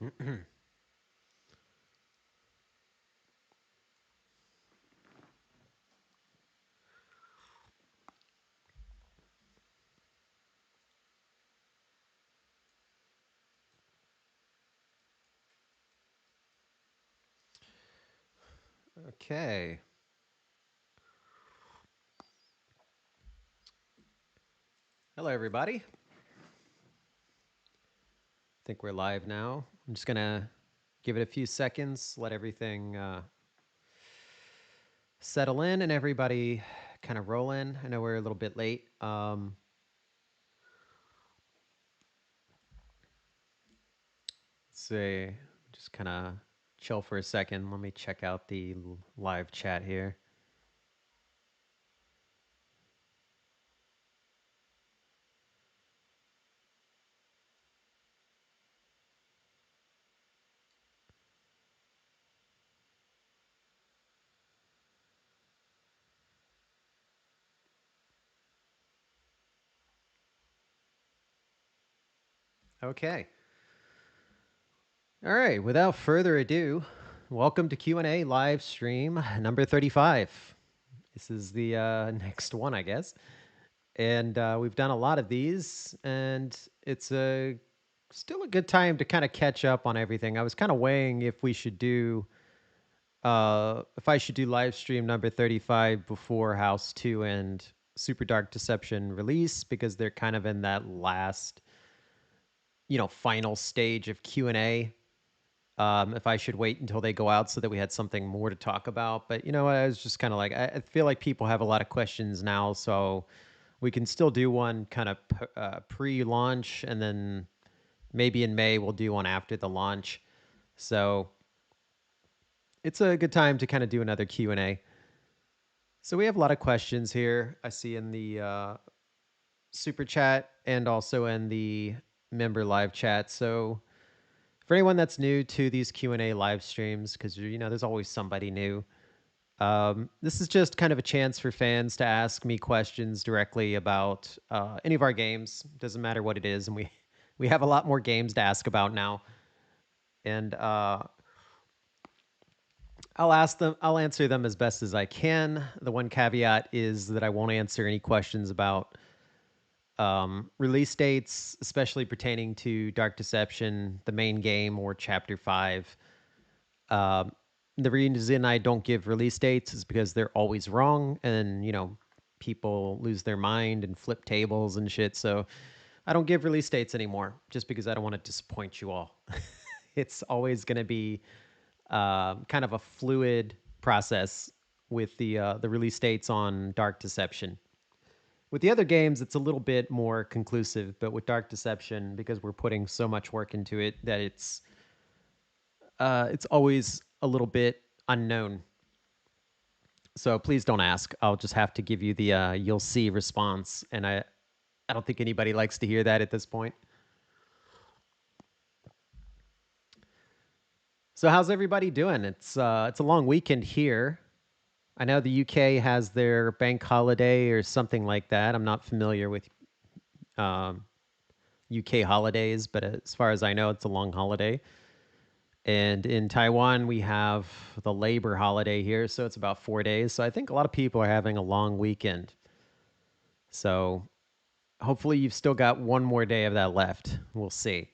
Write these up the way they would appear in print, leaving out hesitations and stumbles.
Okay. Hello, everybody. I think we're live now. I'm just going to give it a few seconds, let everything settle in and everybody kind of roll in. I know we're a little bit late. Let's see. Just kind of chill for a second. Let me check out the live chat here. Okay. All right. Without further ado, welcome to Q&A live stream number 35. This is the next one, I guess. And we've done a lot of these, and it's still a good time to kind of catch up on everything. I was kind of weighing if I should do live stream number 35 before House 2 and Super Dark Deception release, because they're kind of in that last, final stage of Q&A. If I should wait until they go out so that we had something more to talk about. But, I was just kind of like, I feel like people have a lot of questions now, so we can still do one kind of pre-launch, and then maybe in May we'll do one after the launch. So it's a good time to kind of do another Q&A. So we have a lot of questions here. I see in the super chat and also in the member live chat. So for anyone that's new to these Q&A live streams, because there's always somebody new. This is just kind of a chance for fans to ask me questions directly about any of our games. Doesn't matter what it is, and we have a lot more games to ask about now. And I'll answer them as best as I can. The one caveat is that I won't answer any questions about release dates, especially pertaining to Dark Deception, the main game, or Chapter 5. The reason I don't give release dates is because they're always wrong, and people lose their mind and flip tables and shit. So I don't give release dates anymore, just because I don't want to disappoint you all. It's always going to be kind of a fluid process with the release dates on Dark Deception. With the other games, it's a little bit more conclusive, but with Dark Deception, because we're putting so much work into it, that it's always a little bit unknown. So please don't ask. I'll just have to give you the you'll see response, and I don't think anybody likes to hear that at this point. So how's everybody doing? It's a long weekend here. I know the UK has their bank holiday or something like that. I'm not familiar with UK holidays, but as far as I know, it's a long holiday. And in Taiwan, we have the Labor holiday here, so it's about 4 days. So I think a lot of people are having a long weekend. So hopefully you've still got one more day of that left. We'll see.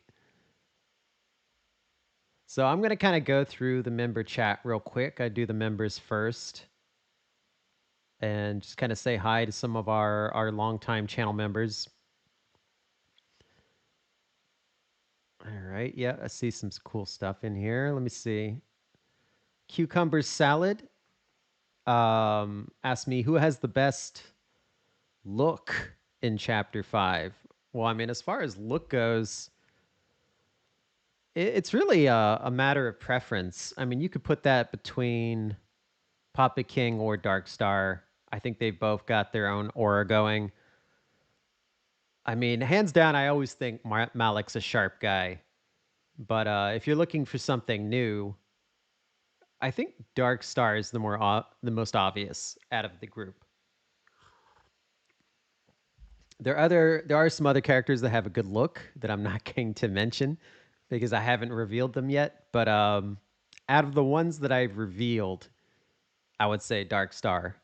So I'm going to kind of go through the member chat real quick. I do the members first and just kind of say hi to some of our longtime channel members. All right. Yeah, I see some cool stuff in here. Let me see. Cucumber Salad asked me who has the best look in Chapter 5. Well, I mean, as far as look goes, it's really a matter of preference. I mean, you could put that between Papa King or Darkstar. I think they've both got their own aura going. I mean, hands down, I always think Malik's a sharp guy. But if you're looking for something new, I think Darkstar is the most obvious out of the group. There are some other characters that have a good look that I'm not going to mention, because I haven't revealed them yet. But out of the ones that I've revealed, I would say Dark Star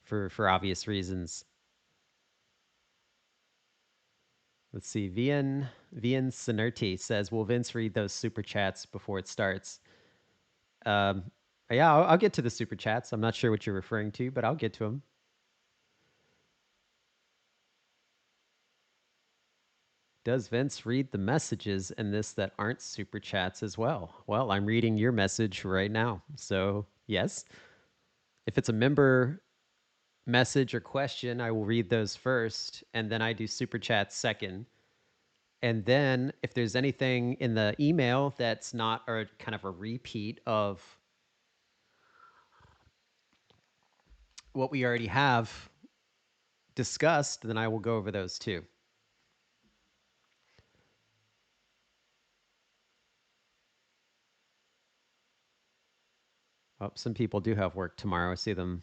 for obvious reasons. Let's see. Vian Sinerti says, "Will Vince read those super chats before it starts?" Um, yeah, I'll get to the super chats. I'm not sure what you're referring to, but I'll get to them. Does Vince read the messages in this that aren't super chats as well? Well, I'm reading your message right now. So, yes. If it's a member message or question, I will read those first, and then I do super chats second. And then if there's anything in the email that's not or kind of a repeat of what we already have discussed, then I will go over those too. Oh, some people do have work tomorrow. I see them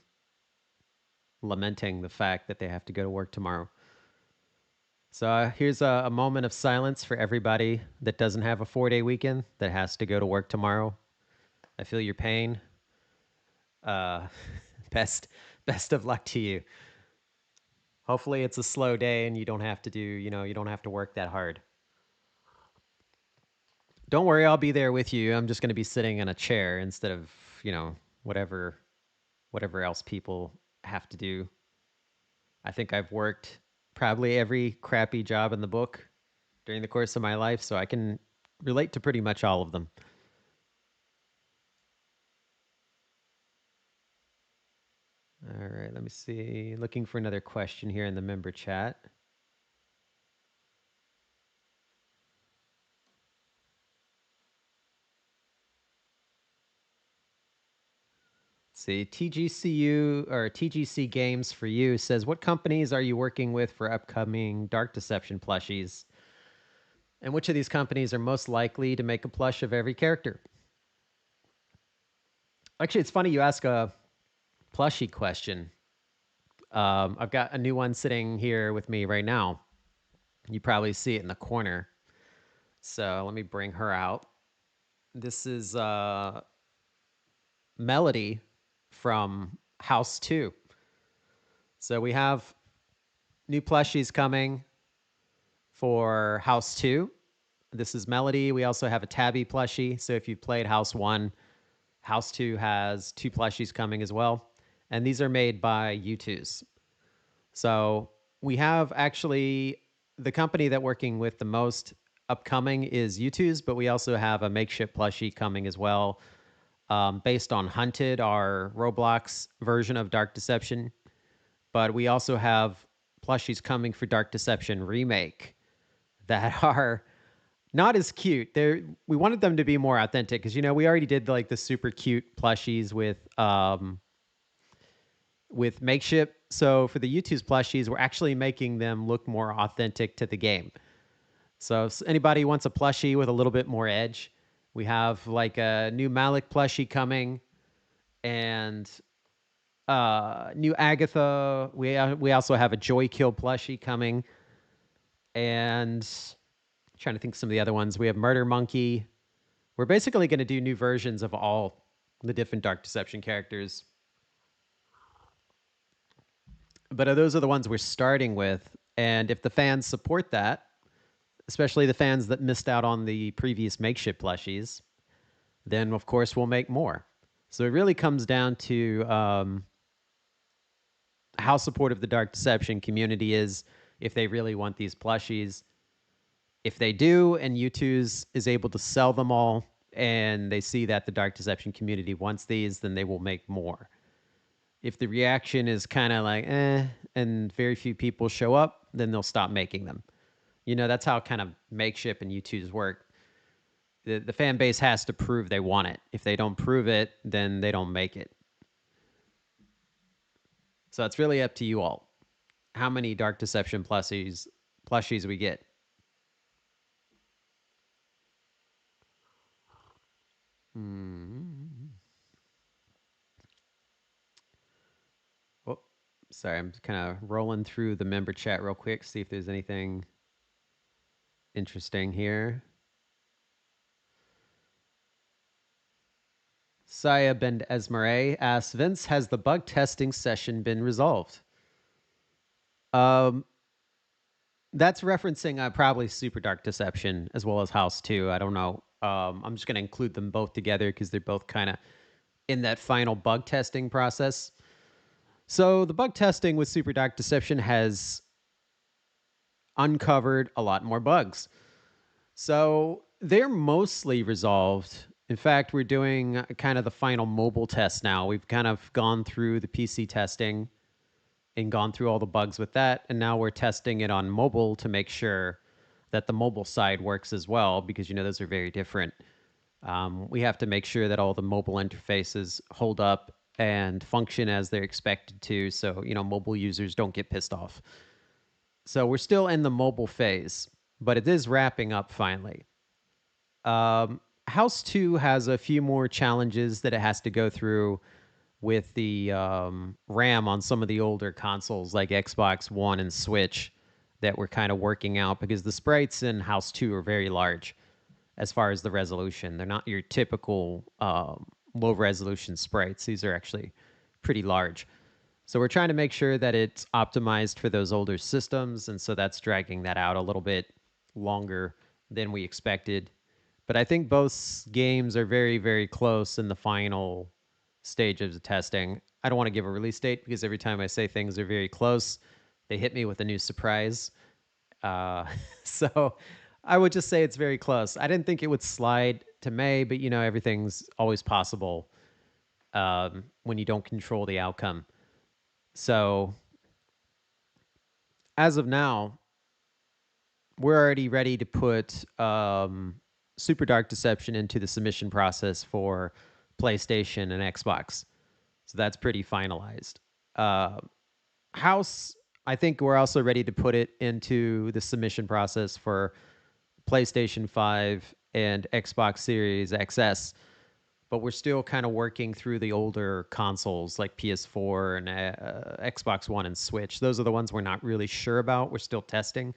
lamenting the fact that they have to go to work tomorrow. So here's a moment of silence for everybody that doesn't have a 4-day weekend that has to go to work tomorrow. I feel your pain. Uh, best best of luck to you. Hopefully it's a slow day and you don't have to do, you don't have to work that hard. Don't worry, I'll be there with you. I'm just going to be sitting in a chair instead of, you know, whatever whatever else people have to do. I think I've worked probably every crappy job in the book during the course of my life, so I can relate to pretty much all of them. All right, let me see. Looking for another question here in the member chat. Let's see, TGCU or TGC Games for You says, "What companies are you working with for upcoming Dark Deception plushies? And which of these companies are most likely to make a plush of every character?" Actually, it's funny you ask a plushie question. I've got a new one sitting here with me right now. You probably see it in the corner. So let me bring her out. This is Melody from House 2. So we have new plushies coming for House 2. This is Melody. We also have a Tabby plushie. So if you've played House 1, House 2 has two plushies coming as well. And these are made by U2s. So we have actually the company that working with the most upcoming is U2s, but we also have a makeshift plushie coming as well, based on Hunted, our Roblox version of Dark Deception. But we also have plushies coming for Dark Deception Remake that are not as cute. We wanted them to be more authentic because we already did like the super cute plushies with makeshift. So for the YouTube's plushies, we're actually making them look more authentic to the game. So if anybody wants a plushie with a little bit more edge, we have like a new Malik plushie coming and new Agatha. We also have a Joy Kill plushie coming, and I'm trying to think of some of the other ones. We have Murder Monkey. We're basically going to do new versions of all the different Dark Deception characters, but those are the ones we're starting with. And if the fans support that, especially the fans that missed out on the previous makeshift plushies, then of course we'll make more. So it really comes down to how supportive the Dark Deception community is if they really want these plushies. If they do, and U2's is able to sell them all, and they see that the Dark Deception community wants these, then they will make more. If the reaction is kind of like, and very few people show up, then they'll stop making them. That's how kind of makeshift and U2's work. The fan base has to prove they want it. If they don't prove it, then they don't make it. So it's really up to you all. How many Dark Deception plushies we get? Hmm. Oh, sorry. I'm kind of rolling through the member chat real quick, see if there's anything interesting here. Saya Ben Esmere asks Vince, has the bug testing session been resolved? Um, that's referencing probably Super Dark Deception as well as House 2. I don't know. I'm just going to include them both together because they're both kind of in that final bug testing process. So the bug testing with Super Dark Deception has uncovered a lot more bugs. So they're mostly resolved. In fact, we're doing kind of the final mobile test now. We've kind of gone through the PC testing and gone through all the bugs with that. And now we're testing it on mobile to make sure that the mobile side works as well, because, those are very different. We have to make sure that all the mobile interfaces hold up and function as they're expected to. So, mobile users don't get pissed off. So we're still in the mobile phase, but it is wrapping up finally. House 2 has a few more challenges that it has to go through with the RAM on some of the older consoles like Xbox One and Switch that we're kind of working out because the sprites in House 2 are very large as far as the resolution. They're not your typical low resolution sprites, these are actually pretty large. So we're trying to make sure that it's optimized for those older systems, and so that's dragging that out a little bit longer than we expected. But I think both games are very, very close in the final stages of testing. I don't want to give a release date because every time I say things are very close, they hit me with a new surprise. Uh, so I would just say it's very close. I didn't think it would slide to May, but everything's always possible when you don't control the outcome. So as of now, we're already ready to put Super Dark Deception into the submission process for PlayStation and Xbox. So that's pretty finalized. Uh, House, I think we're also ready to put it into the submission process for PlayStation 5 and Xbox Series XS. But we're still kind of working through the older consoles like PS4 and Xbox One and Switch. Those are the ones we're not really sure about. We're still testing.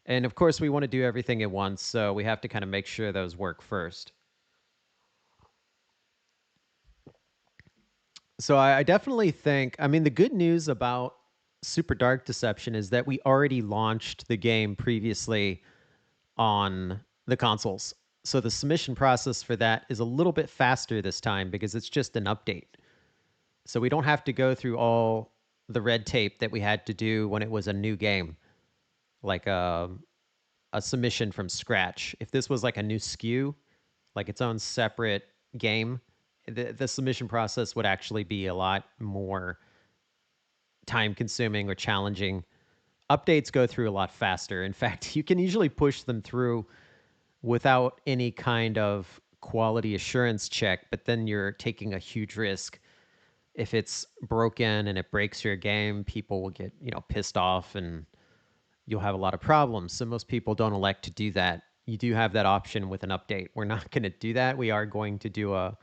And of course, we want to do everything at once, so we have to kind of make sure those work first. So I definitely think, I mean, the good news about Super Dark Deception is that we already launched the game previously on the consoles. So the submission process for that is a little bit faster this time because it's just an update. So we don't have to go through all the red tape that we had to do when it was a new game, like a submission from scratch. If this was like a new SKU, like its own separate game, the submission process would actually be a lot more time consuming or challenging. Updates go through a lot faster. In fact, you can usually push them through without any kind of quality assurance check, but then you're taking a huge risk. If it's broken and it breaks your game, people will get, pissed off and you'll have a lot of problems. So most people don't elect to do that. You do have that option with an update. We're not going to do that. We are going to do a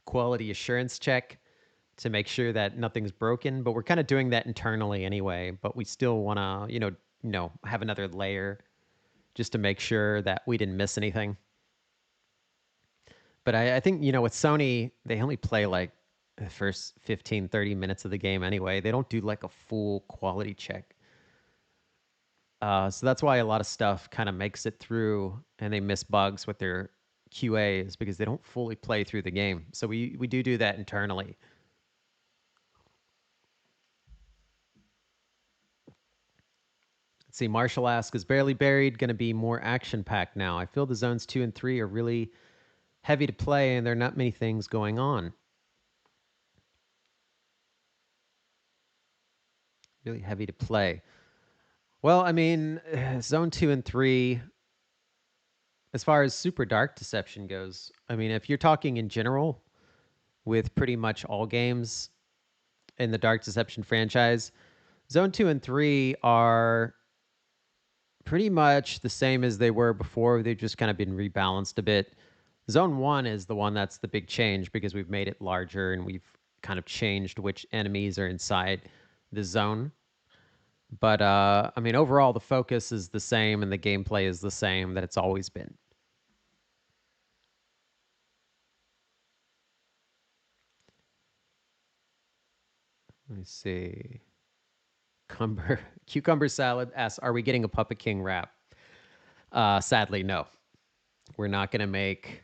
quality assurance check to make sure that nothing's broken, but we're kind of doing that internally anyway, but we still want to, have another layer just to make sure that we didn't miss anything. But I think, with Sony, they only play like the first 15, 30 minutes of the game anyway. They don't do like a full quality check. So that's why a lot of stuff kind of makes it through and they miss bugs with their QAs because they don't fully play through the game. So we do that internally. Let's see, Marshall asks, is Barely Buried going to be more action packed now? I feel the zones 2 and 3 are really heavy to play and there are not many things going on. Really heavy to play. Well, I mean, zone 2 and 3, as far as Super Dark Deception goes, I mean, if you're talking in general with pretty much all games in the Dark Deception franchise, Zone 2 and 3 are pretty much the same as they were before. They've just kind of been rebalanced a bit. Zone 1 is the one that's the big change because we've made it larger and we've kind of changed which enemies are inside the zone. But I mean, overall, the focus is the same and the gameplay is the same that it's always been. Let's see. Cucumber salad asks, "Are we getting a Puppet King rap?" Sadly, no. We're not going to make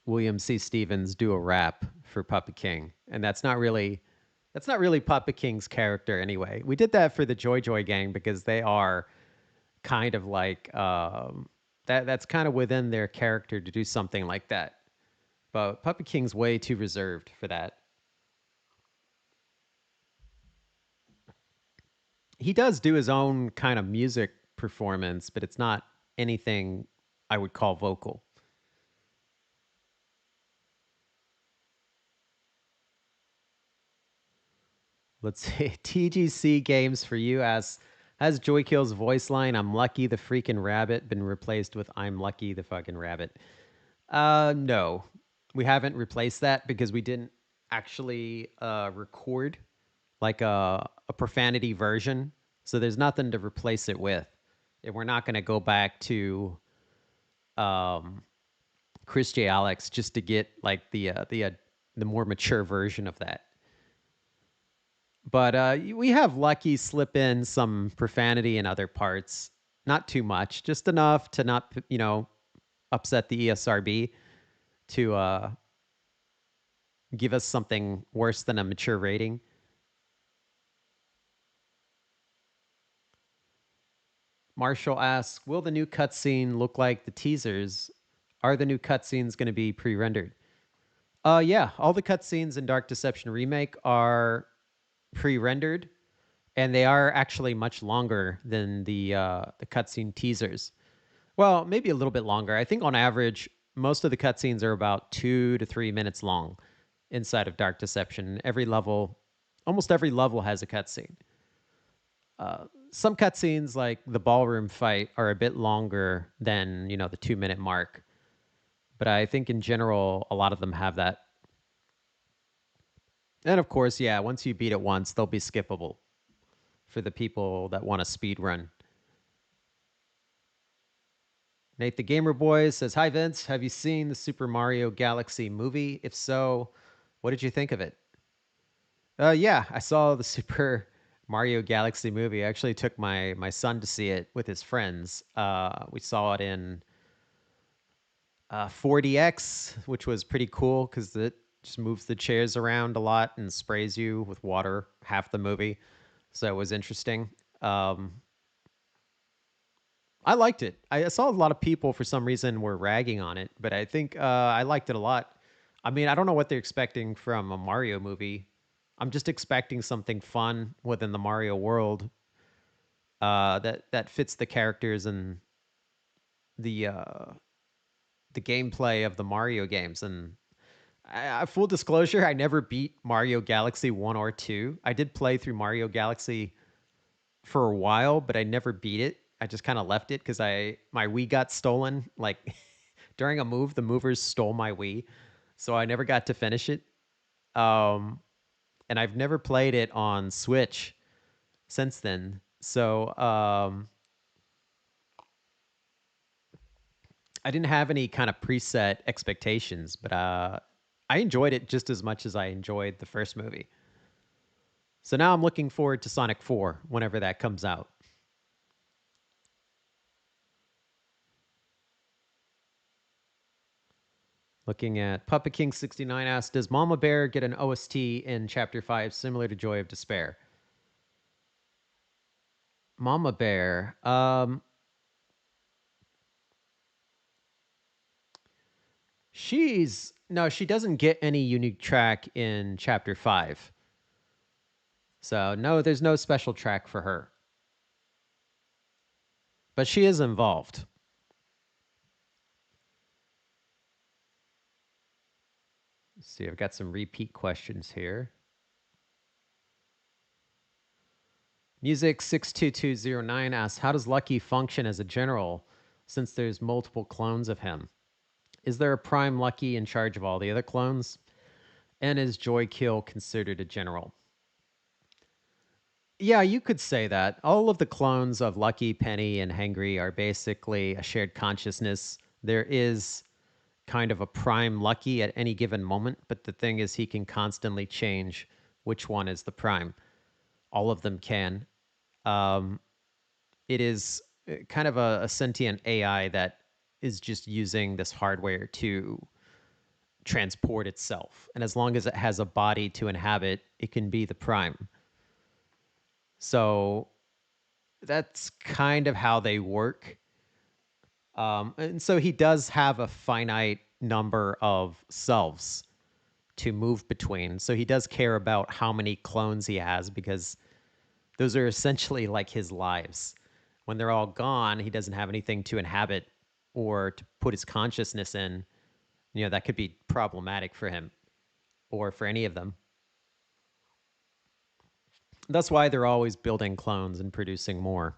William C. Stevens do a rap for Puppet King, and that's not really Puppet King's character anyway. We did that for the Joy Joy Gang because they are kind of like that. That's kind of within their character to do something like that. But Puppet King's way too reserved for that. He does do his own kind of music performance, but it's not anything I would call vocal. Let's see. TGC Games for you as has Joykill's voice line, "I'm lucky the freaking rabbit," been replaced with "I'm lucky the fucking rabbit"? No. We haven't replaced that because we didn't actually record like a profanity version. So there's nothing to replace it with. And we're not going to go back to um, Chris J. Alex just to get like the more mature version of that. But we have Lucky slip in some profanity in other parts. Not too much, just enough to not, upset the ESRB to give us something worse than a mature rating. Marshall asks, "Will the new cutscene look like the teasers? Are the new cutscenes going to be pre-rendered?" Yeah, all the cutscenes in Dark Deception Remake are pre-rendered, and they are actually much longer than the cutscene teasers. Well, maybe a little bit longer. I think on average, most of the cutscenes are about 2 to 3 minutes long inside of Dark Deception. Almost every level has a cutscene. Some cutscenes, like the ballroom fight, are a bit longer than the 2 minute mark. But I think in general, a lot of them have that. And of course, yeah, once you beat it once, they'll be skippable for the people that want to speed run. Nate the Gamer Boy says, "Hi Vince, have you seen the Super Mario Galaxy movie? If so, what did you think of it?" Yeah, I saw the Super Mario Galaxy movie. I actually took my son to see it with his friends. We saw it in 4DX, which was pretty cool because it just moves the chairs around a lot and sprays you with water half the movie. So it was interesting. Um, I liked it. I saw a lot of people for some reason were ragging on it, but I think I liked it a lot. I mean, I don't know what they're expecting from a Mario movie. I'm just expecting something fun within the Mario world that fits the characters and the uh, the gameplay of the Mario games. And full disclosure, I never beat Mario Galaxy 1 or 2. I did play through Mario Galaxy for a while, but I never beat it. I just kind of left it because my Wii got stolen. Like during a move, the movers stole my Wii, so I never got to finish it. Um, and I've never played it on Switch since then. So I didn't have any kind of preset expectations, but I enjoyed it just as much as I enjoyed the first movie. So now I'm looking forward to Sonic 4 whenever that comes out. Looking at Puppet King 69 asks, "Does Mama Bear get an OST in Chapter 5 similar to Joy of Despair?" Mama Bear. She's no, she doesn't get any unique track in Chapter 5. So no, there's no special track for her. But she is involved. Let's see, I've got some repeat questions here. Music 62209 asks, "How does Lucky function as a general since there's multiple clones of him? Is there a prime Lucky in charge of all the other clones? And is Joy Kill considered a general?" Yeah, you could say that. All of the clones of Lucky, Penny, and Hangry are basically a shared consciousness. There is kind of a prime Lucky at any given moment, but the thing is, he can constantly change which one is the prime. all of them can. Um, it is kind of a sentient AI that is just using this hardware to transport itself. And as long as it has a body to inhabit, it can be the prime. So that's kind of how they work. And so he does have a finite number of selves to move between. So he does care about how many clones he has because those are essentially like his lives. When they're all gone, he doesn't have anything to inhabit or to put his consciousness in. That could be problematic for him or for any of them. That's why they're always building clones and producing more.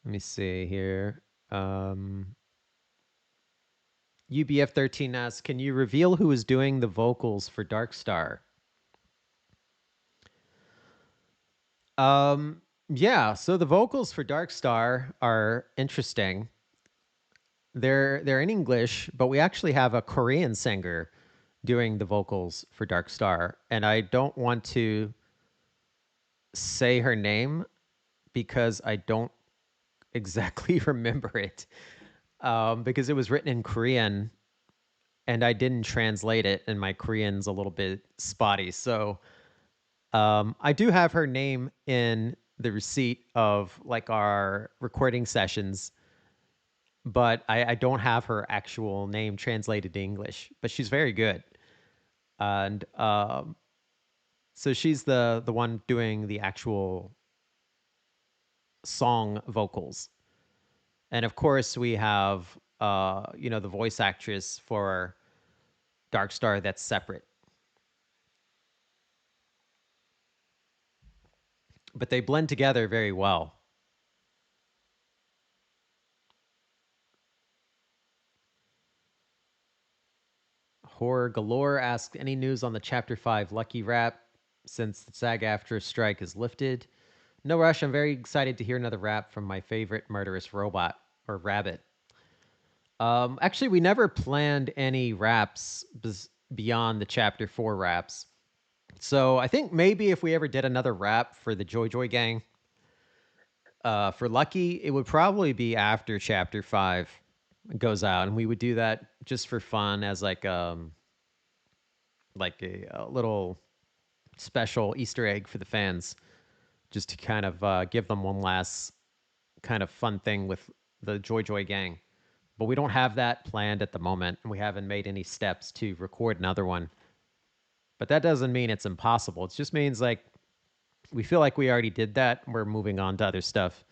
Let me see here. Um, UBF13 asks, can you reveal who is doing the vocals for Darkstar? Um, yeah, so the vocals for Darkstar are interesting. They're in English, but we actually have a Korean singer doing the vocals for Darkstar, and I don't want to say her name because I don't exactly remember it. Because it was written in Korean and I didn't translate it, and my Korean's a little bit spotty. So I do have her name in the receipt of like our recording sessions, but I don't have her actual name translated to English. But she's very good, and so she's the one doing the actual song vocals, and of course we have the voice actress for Darkstar that's separate, but they blend together very well. Horror Galore asks, any news on the Chapter 5 Lucky Rap since the SAG after strike is lifted? No rush. I'm very excited to hear another rap from my favorite murderous robot or rabbit. Actually, we never planned any raps beyond the Chapter 4 raps. So I think maybe if we ever did another rap for the Joy Joy Gang, for Lucky, it would probably be after Chapter 5 goes out. And we would do that just for fun as like a little special Easter egg for the fans, just to kind of give them one last kind of fun thing with the Joy Joy Gang. But we don't have that planned at the moment, and we haven't made any steps to record another one. But that doesn't mean it's impossible. It just means like we feel like we already did that. We're moving on to other stuff.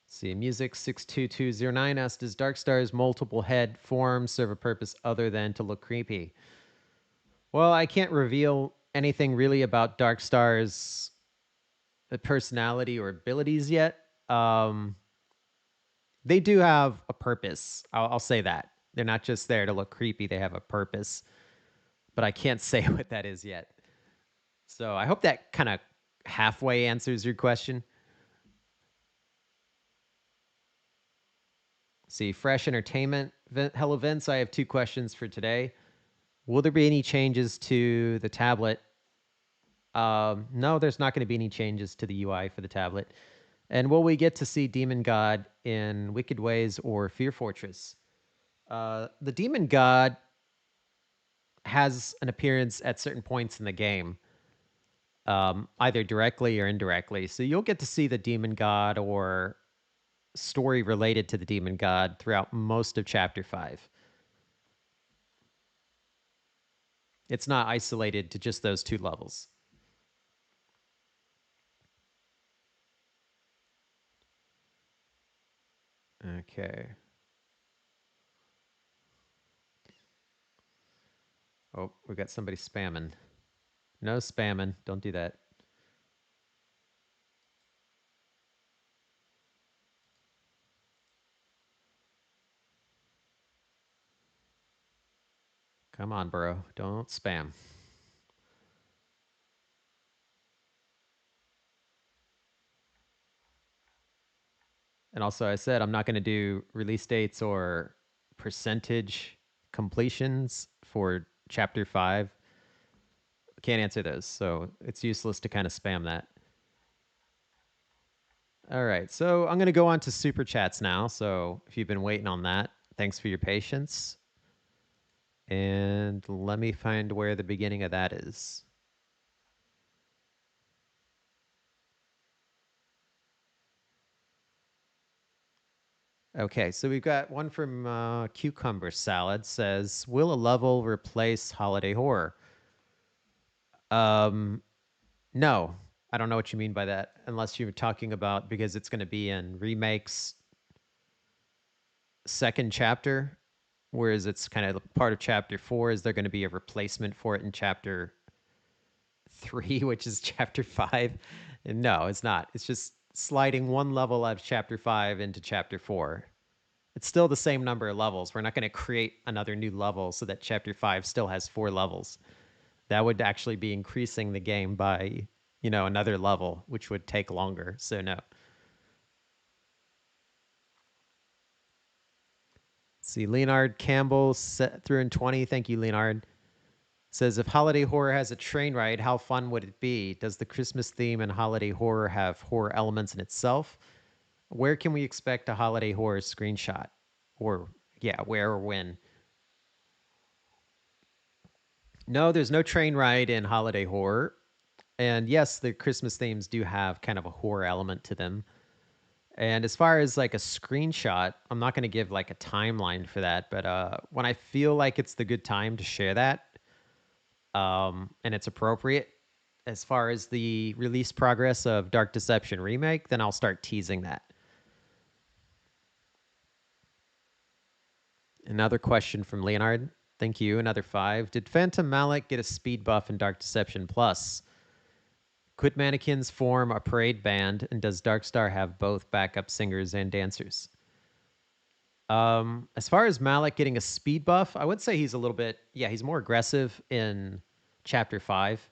See, Music 62209 asks, does Darkstar's multiple head form serve a purpose other than to look creepy? Well, I can't reveal anything really about Darkstar's personality or abilities yet. They do have a purpose. I'll say that. They're not just there to look creepy, they have a purpose. But I can't say what that is yet. So I hope that kind of halfway answers your question. See, Fresh Entertainment. Hello, Vince. I have two questions for today. Will there be any changes to the tablet? No, there's not going to be any changes to the UI for the tablet. And will we get to see Demon God in Wicked Ways or Fear Fortress? The Demon God has an appearance at certain points in the game, either directly or indirectly. So you'll get to see the Demon God or story related to the Demon God throughout most of Chapter 5. It's not isolated to just those two levels. Okay. Oh, we got somebody spamming. No spamming. Don't do that. Come on, bro. Don't spam. And also, I said I'm not going to do release dates or percentage completions for chapter 5. Can't answer those, so it's useless to kind of spam that. All right, so I'm going to go on to super chats now. So if you've been waiting on that, thanks for your patience. And let me find where the beginning of that is. Okay, so we've got one from Cucumber Salad says, "Will a level replace holiday horror?" Um, no, I don't know what you mean by that, unless you're talking about because it's going to be in remakes second chapter, whereas it's kind of part of chapter 4. Is there going to be a replacement for it in chapter 3, which is chapter 5? And no, it's not. It's just sliding one level out of chapter 5 into chapter 4. It's still the same number of levels. We're not going to create another new level so that chapter 5 still has 4 levels. That would actually be increasing the game by, another level, which would take longer. So no. See, Leonard Campbell set through in 20. Thank you, Leonard. Says, if holiday horror has a train ride, how fun would it be? Does the Christmas theme and holiday horror have horror elements in itself? Where can we expect a holiday horror screenshot? Or, yeah, where or when? No, there's no train ride in holiday horror. And yes, the Christmas themes do have kind of a horror element to them. And as far as like a screenshot, I'm not going to give like a timeline for that, but when I feel like it's the good time to share that, and it's appropriate as far as the release progress of Dark Deception Remake, then I'll start teasing that. Another question from Leonard. Thank you. Another 5. Did Phantom Malik get a speed buff in Dark Deception Plus? Could mannequins form a parade band? And does Darkstar have both backup singers and dancers? As far as Malik getting a speed buff, I would say he's a little bit, yeah, he's more aggressive in Chapter 5.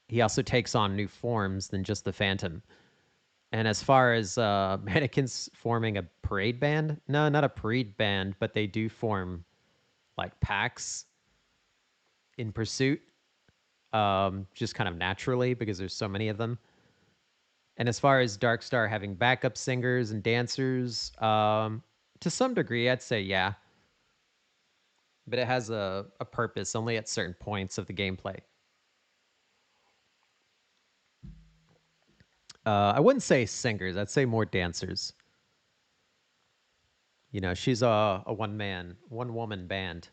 He also takes on new forms than just the Phantom. And as far as mannequins forming a parade band, no, not a parade band, but they do form like packs in pursuit, just kind of naturally because there's so many of them. And as far as Darkstar having backup singers and dancers, to some degree, I'd say yeah. But it has a purpose only at certain points of the gameplay. I wouldn't say singers, I'd say more dancers. She's a one woman band.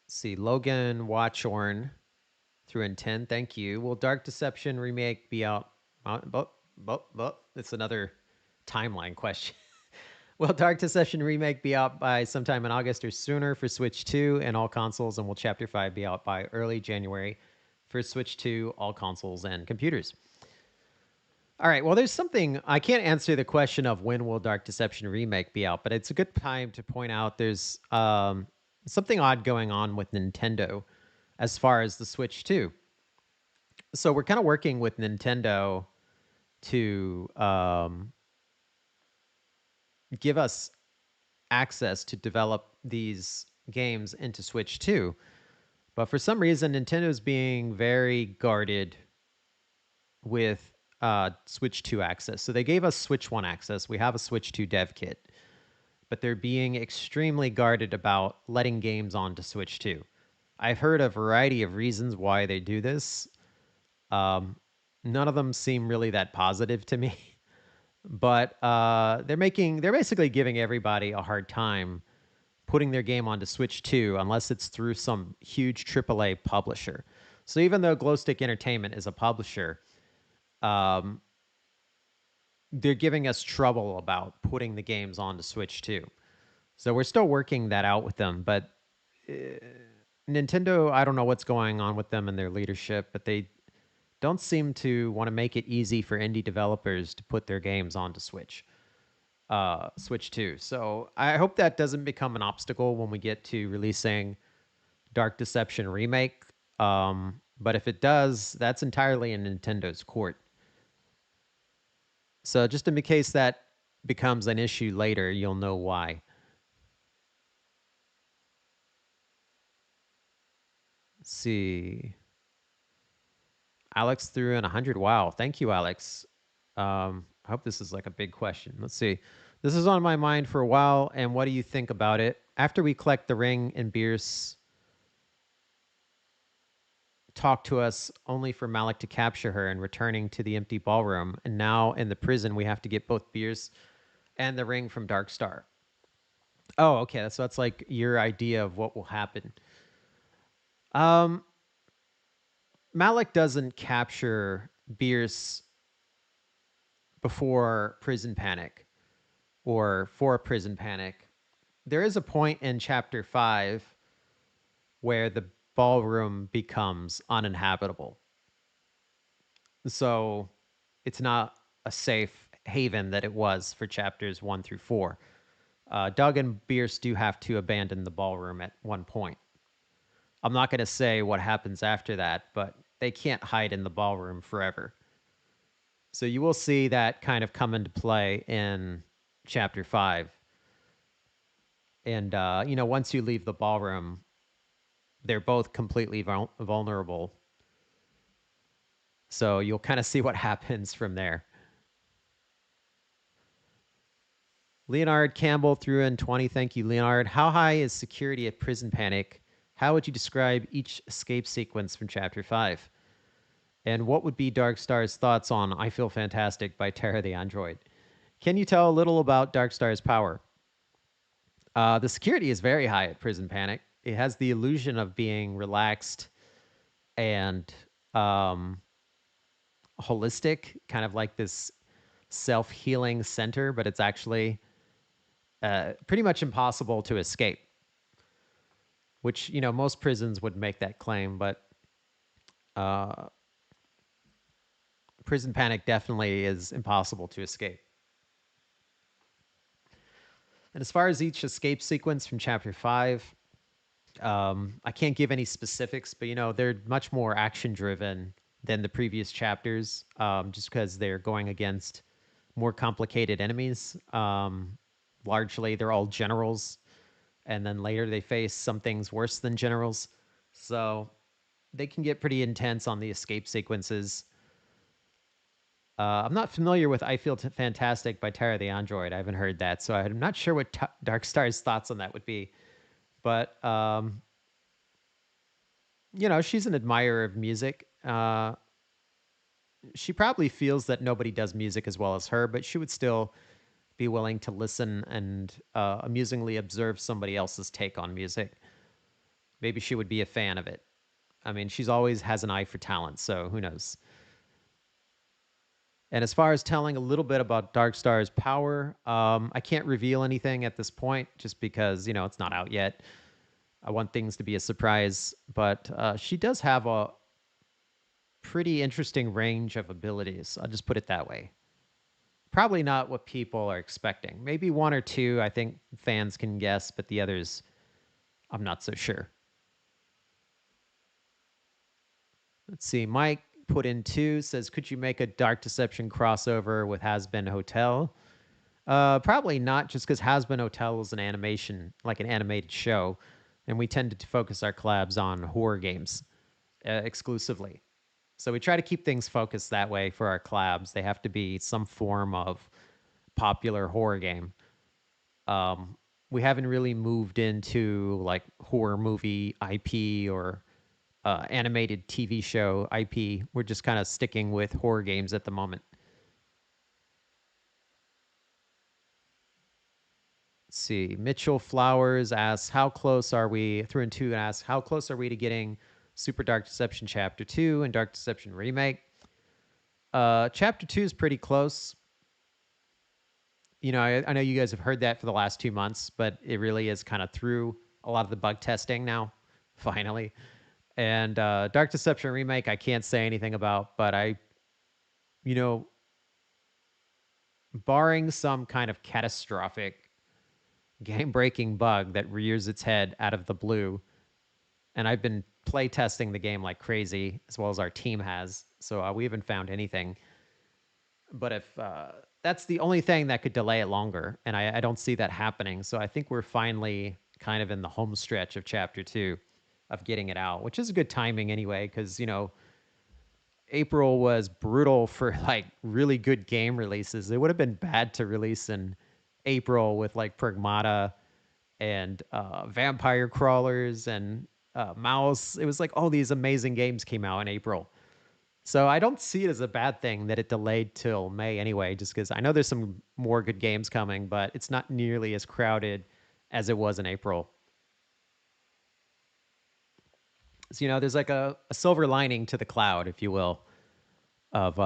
Let's see, Logan Watchorn through in 10. Thank you. Will Dark Deception remake be out? It's another timeline question. Will Dark Deception remake be out by sometime in August or sooner for Switch 2 and all consoles? And will Chapter 5 be out by early January for Switch 2, all consoles, and computers? All right. Well, there's something I can't answer the question of when will Dark Deception remake be out, but it's a good time to point out there's something odd going on with Nintendo as far as the Switch 2. So we're kind of working with Nintendo to give us access to develop these games into Switch 2. But for some reason, Nintendo's being very guarded with Switch 2 access. So they gave us Switch 1 access. We have a Switch 2 dev kit, but they're being extremely guarded about letting games onto Switch 2. I've heard a variety of reasons why they do this. None of them seem really that positive to me, but they're basically giving everybody a hard time putting their game onto Switch 2 unless it's through some huge AAA publisher. So even though Glowstick Entertainment is a publisher, um, they're giving us trouble about putting the games onto Switch 2. So we're still working that out with them, but Nintendo, I don't know what's going on with them and their leadership, but they don't seem to want to make it easy for indie developers to put their games onto Switch 2. So I hope that doesn't become an obstacle when we get to releasing Dark Deception Remake. But if it does, that's entirely in Nintendo's court. So just in case that becomes an issue later, you'll know why. Let's see. Alex threw in 100. Wow. Thank you, Alex. I hope this is like a big question. Let's see. This is on my mind for a while, and what do you think about it? After we collect the ring and Bierce talk to us only for Malik to capture her and returning to the empty ballroom, and now in the prison we have to get both Bierce and the ring from Darkstar. Oh, okay. So that's like your idea of what will happen. Um, Malik doesn't capture Bierce before Prison Panic or for Prison Panic. There is a point in chapter 5 where the ballroom becomes uninhabitable. So it's not a safe haven that it was for chapters 1 through 4. Doug and Bierce do have to abandon the ballroom at one point. I'm not going to say what happens after that, but they can't hide in the ballroom forever. So you will see that kind of come into play in chapter 5. And, once you leave the ballroom, they're both completely vulnerable. So you'll kind of see what happens from there. Leonard Campbell threw in 20. Thank you, Leonard. How high is security at Prison Panic? How would you describe each escape sequence from Chapter 5? And what would be Darkstar's thoughts on I Feel Fantastic by Terra the Android? Can you tell a little about Darkstar's power? The security is very high at Prison Panic. It has the illusion of being relaxed and um, holistic, kind of like this self healing center, but it's actually pretty much impossible to escape. Which most prisons would make that claim, but uh, Prison Panic definitely is impossible to escape. And as far as each escape sequence from Chapter 5, I can't give any specifics, but they're much more action driven than the previous chapters, just because they're going against more complicated enemies. Largely, they're all generals, and then later they face some things worse than generals. So they can get pretty intense on the escape sequences. I'm not familiar with I Feel Fantastic by Terra the Android. I haven't heard that, so I'm not sure what Darkstar's thoughts on that would be. But she's an admirer of music. She probably feels that nobody does music as well as her, but she would still be willing to listen and amusingly observe somebody else's take on music. Maybe she would be a fan of it. I mean, she's always has an eye for talent, so who knows? And as far as telling a little bit about Darkstar's power, I can't reveal anything at this point just because, it's not out yet. I want things to be a surprise, but she does have a pretty interesting range of abilities. I'll just put it that way. Probably not what people are expecting. Maybe one or two, I think fans can guess, but the others, I'm not so sure. Let's see. Mike put in 2, says, could you make a Dark Deception crossover with Has Been Hotel? Probably not, just because Has Been Hotel is an animation, like an animated show, and we tend to focus our collabs on horror games exclusively. So we try to keep things focused that way for our collabs. They have to be some form of popular horror game. We haven't really moved into like horror movie IP or animated TV show IP. We're just kind of sticking with horror games at the moment. Let's see. Mitchell Flowers asks, how close are we? Through and two asks, how close are we to getting Super Dark Deception Chapter 2 and Dark Deception Remake? Chapter 2 is pretty close. I know you guys have heard that for the last 2 months, but it really is kind of through a lot of the bug testing now, finally. And Dark Deception Remake, I can't say anything about, but you know, barring some kind of catastrophic game breaking bug that rears its head out of the blue, and I've been play testing the game like crazy, as well as our team has, so we haven't found anything. But if that's the only thing that could delay it longer, and I don't see that happening. So I think we're finally kind of in the home stretch of chapter two of getting it out, which is good timing anyway, because April was brutal for like really good game releases. It would have been bad to release in April with like Pragmata and Vampire Crawlers and Mouse. It was like all these amazing games came out in April. So I don't see it as a bad thing that it delayed till May anyway, just because I know there's some more good games coming, but it's not nearly as crowded as it was in April. So, there's like a silver lining to the cloud, if you will, of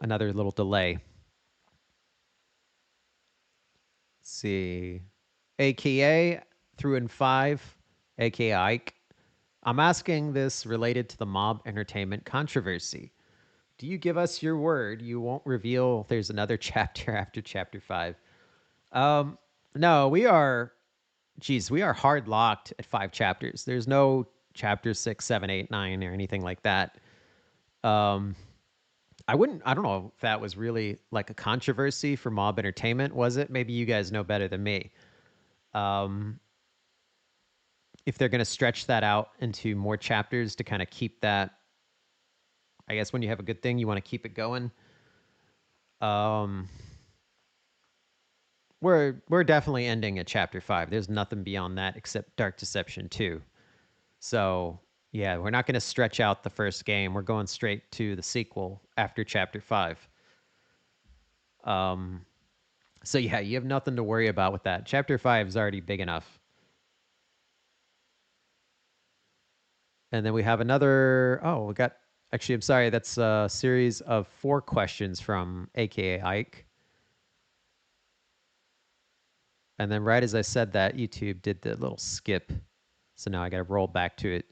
another little delay. Let's see. AKA through in five, AKA Ike. I'm asking this related to the mob entertainment controversy. Do you give us your word you won't reveal there's another chapter after chapter five? Um, no, we are hard locked at five chapters. There's no chapter six, seven, eight, nine, or anything like that. Um, I don't know if that was really like a controversy for mob entertainment, was it? Maybe you guys know better than me. Um, if they're going to stretch that out into more chapters to kind of keep that, I guess when you have a good thing, you want to keep it going. Um, we're definitely ending at chapter five. There's nothing beyond that except Dark Deception 2. So yeah, we're not going to stretch out the first game. We're going straight to the sequel after chapter five. Um, so yeah, you have nothing to worry about with that. Chapter five is already big enough. And then we have another. Oh, we got. Actually, I'm sorry. That's a series of four questions from AKA Ike. And then right as I said that, YouTube did the little skip. So now I got to roll back to it.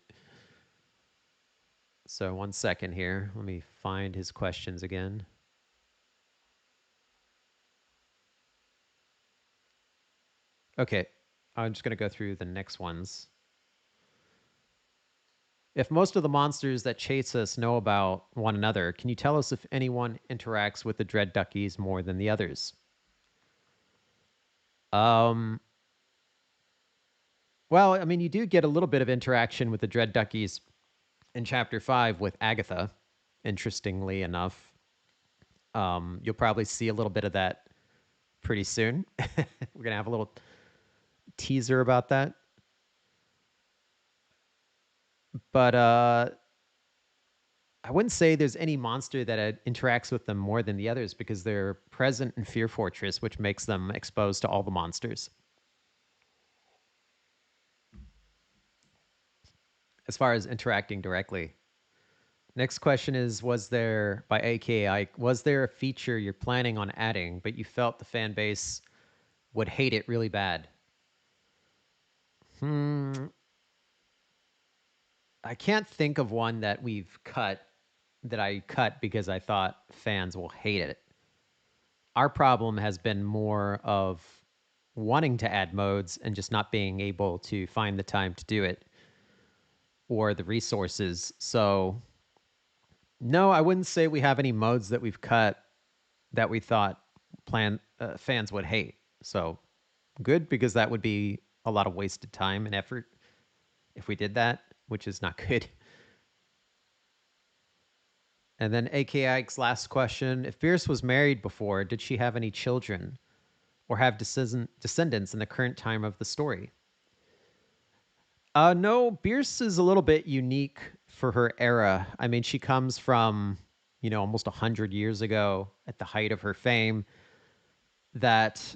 So 1 second here. Let me find his questions again. Okay. I'm just going to go through the next ones. If most of the monsters that chase us know about one another, can you tell us if anyone interacts with the Dread Duckies more than the others? Um, well, I mean, you do get a little bit of interaction with the Dread Duckies in Chapter 5 with Agatha, interestingly enough. You'll probably see a little bit of that pretty soon. We're going to have a little teaser about that. But I wouldn't say there's any monster that interacts with them more than the others because they're present in Fear Fortress, which makes them exposed to all the monsters. As far as interacting directly. Next question is was there, by AKI, was there a feature you're planning on adding, but you felt the fan base would hate it really bad? I can't think of one that I cut because I thought fans will hate it. Our problem has been more of wanting to add modes and just not being able to find the time to do it or the resources. So, no, I wouldn't say we have any modes that we've cut that we thought fans would hate. So, good because that would be a lot of wasted time and effort if we did that, which is not good. And then AKI's last question, if Fierce was married before, did she have any children or have descendants in the current time of the story? No, Bierce is a little bit unique for her era. I mean, she comes from, almost 100 years ago at the height of her fame, that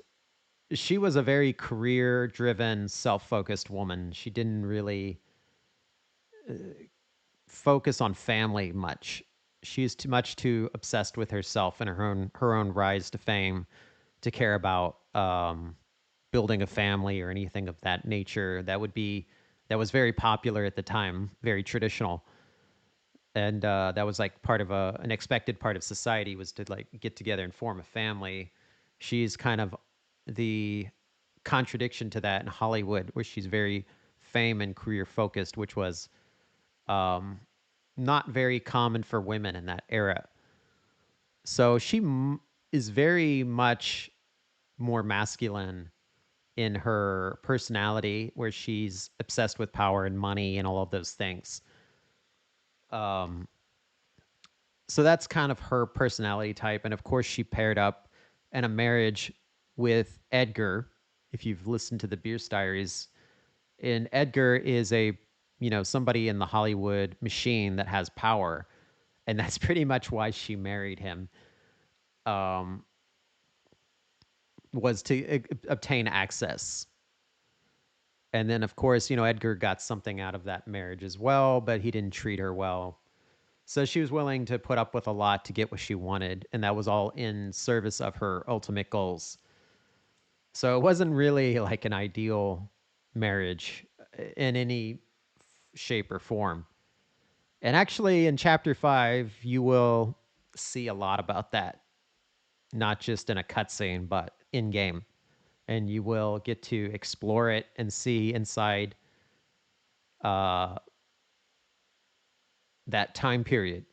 she was a very career driven, self focused woman. She didn't really focus on family much. She's too obsessed with herself and her own rise to fame to care about building a family or anything of that nature. That was very popular at the time, very traditional, and that was like part of an expected part of society was to like get together and form a family. She's kind of the contradiction to that in Hollywood, where she's very fame and career focused, which was not very common for women in that era. So is very much more masculine in her personality, where she's obsessed with power and money and all of those things. Um, so that's kind of her personality type. And of course, she paired up in a marriage with Edgar. If you've listened to the Beer Diaries, and Edgar is a somebody in the Hollywood machine that has power, and that's pretty much why she married him. Um, was to obtain access. And then, of course, Edgar got something out of that marriage as well, but he didn't treat her well. So she was willing to put up with a lot to get what she wanted, and that was all in service of her ultimate goals. So it wasn't really like an ideal marriage in any shape or form. And actually, in chapter 5, you will see a lot about that, not just in a cutscene, but in game. And you will get to explore it and see inside uh, that time period.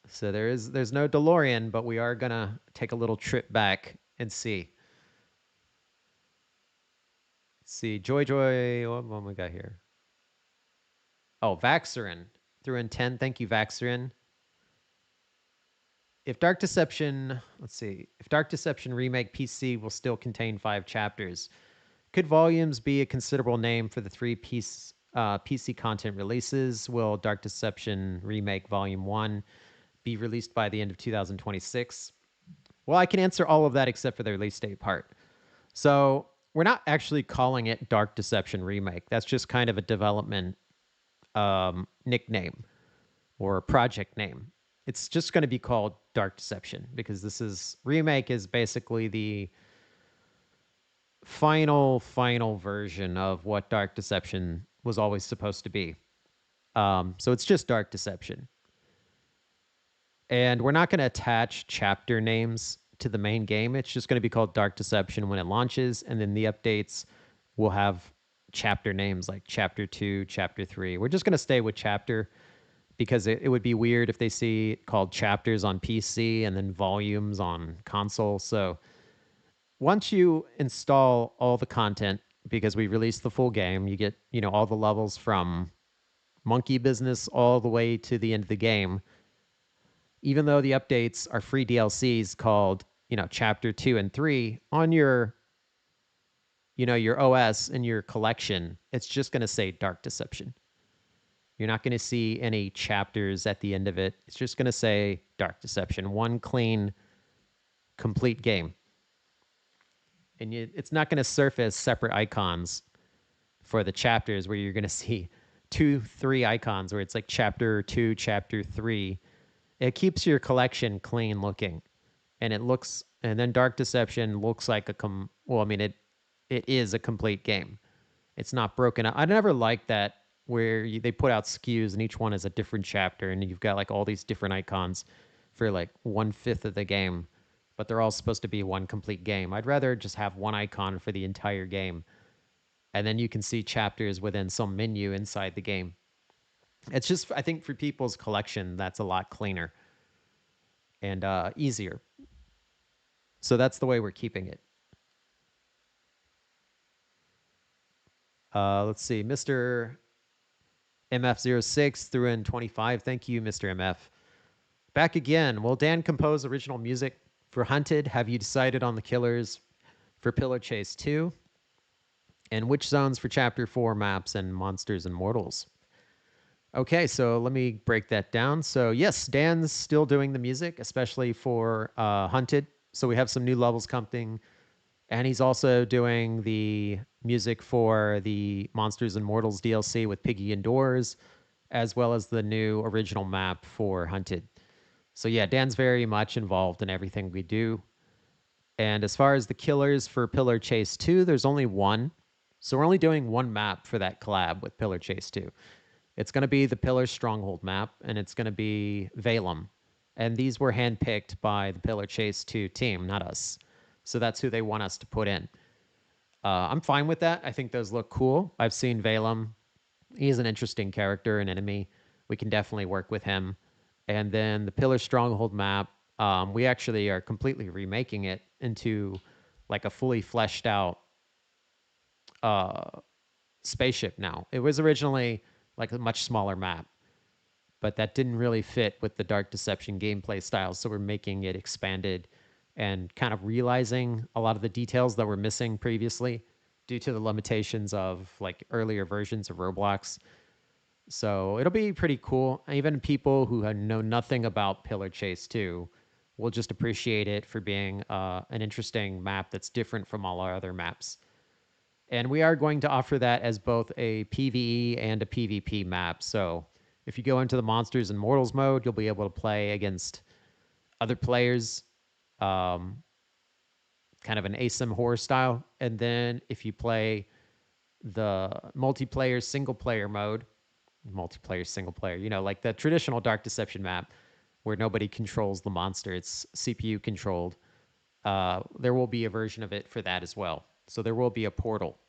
So there's no DeLorean, but we are gonna take a little trip back and see. Let's see, Joy Joy. What we got here? Oh, Vaxerin through intent. Thank you, Vaxerin. If Dark Deception, let's see, if Dark Deception Remake PC will still contain 5 chapters, could volumes be a considerable name for the PC content releases? Will Dark Deception Remake Volume 1 be released by the end of 2026? Well, I can answer all of that except for the release date part. So we're not actually calling it Dark Deception Remake. That's just kind of a development nickname or project name. It's just going to be called Dark Deception because this is remake is basically the final version of what Dark Deception was always supposed to be. So it's just Dark Deception. And we're not going to attach chapter names to the main game. It's just going to be called Dark Deception when it launches, and then the updates will have chapter names like Chapter 2, Chapter 3. We're just going to stay with chapter because it would be weird if they see it called chapters on PC and then volumes on console. So once you install all the content, because we released the full game, you get, all the levels from monkey business all the way to the end of the game. Even though the updates are free DLCs called, chapter 2 and 3 on your OS and your collection, it's just going to say Dark Deception. You're not going to see any chapters at the end of it. It's just going to say Dark Deception, one clean, complete game. And it's not going to surface separate icons for the chapters where you're going to see 2, 3 icons where it's like chapter 2, chapter 3. It keeps your collection clean looking, and then Dark Deception looks like it is a complete game. It's not broken up. I never liked that where they put out SKUs and each one is a different chapter, and you've got like all these different icons for like 1/5 of the game, but they're all supposed to be one complete game. I'd rather just have one icon for the entire game, and then you can see chapters within some menu inside the game. It's just, I think, for people's collection, that's a lot cleaner and easier. So that's the way we're keeping it. Let's see, Mr. MF06 threw in 25. Thank you, Mr. MF. Back again. Will Dan compose original music for Hunted? Have you decided on the killers for Pillar Chase 2? And which zones for Chapter 4 maps and Monsters and Mortals? Okay, so let me break that down. So, yes, Dan's still doing the music, especially for Hunted. So, we have some new levels coming. And he's also doing the music for the Monsters and Mortals DLC with Piggy Indoors, as well as the new original map for Hunted. So yeah, Dan's very much involved in everything we do. And as far as the killers for Pillar Chase 2, there's only one. So we're only doing one map for that collab with Pillar Chase 2. It's going to be the Pillar Stronghold map, and it's going to be Valem. And these were handpicked by the Pillar Chase 2 team, not us. So that's who they want us to put in. I'm fine with that. I think those look cool. I've seen Valem. He's an interesting character and enemy. we can definitely work with him. And then the Pillar Stronghold map, we actually are completely remaking it into like a fully fleshed out uh, spaceship now. It was originally like a much smaller map, but that didn't really fit with the Dark Deception gameplay style. So we're making it expanded and kind of realizing a lot of the details that were missing previously due to the limitations of like earlier versions of Roblox. So it'll be pretty cool. Even people who know nothing about Pillar Chase 2 will just appreciate it for being an interesting map that's different from all our other maps. And we are going to offer that as both a PvE and a PvP map. So if you go into the Monsters and Mortals mode, you'll be able to play against other players, um, kind of an ASIM horror style. And then if you play the multiplayer single player mode, multiplayer single player, like the traditional Dark Deception map where nobody controls the monster, it's CPU controlled. There will be a version of it for that as well. So there will be a portal.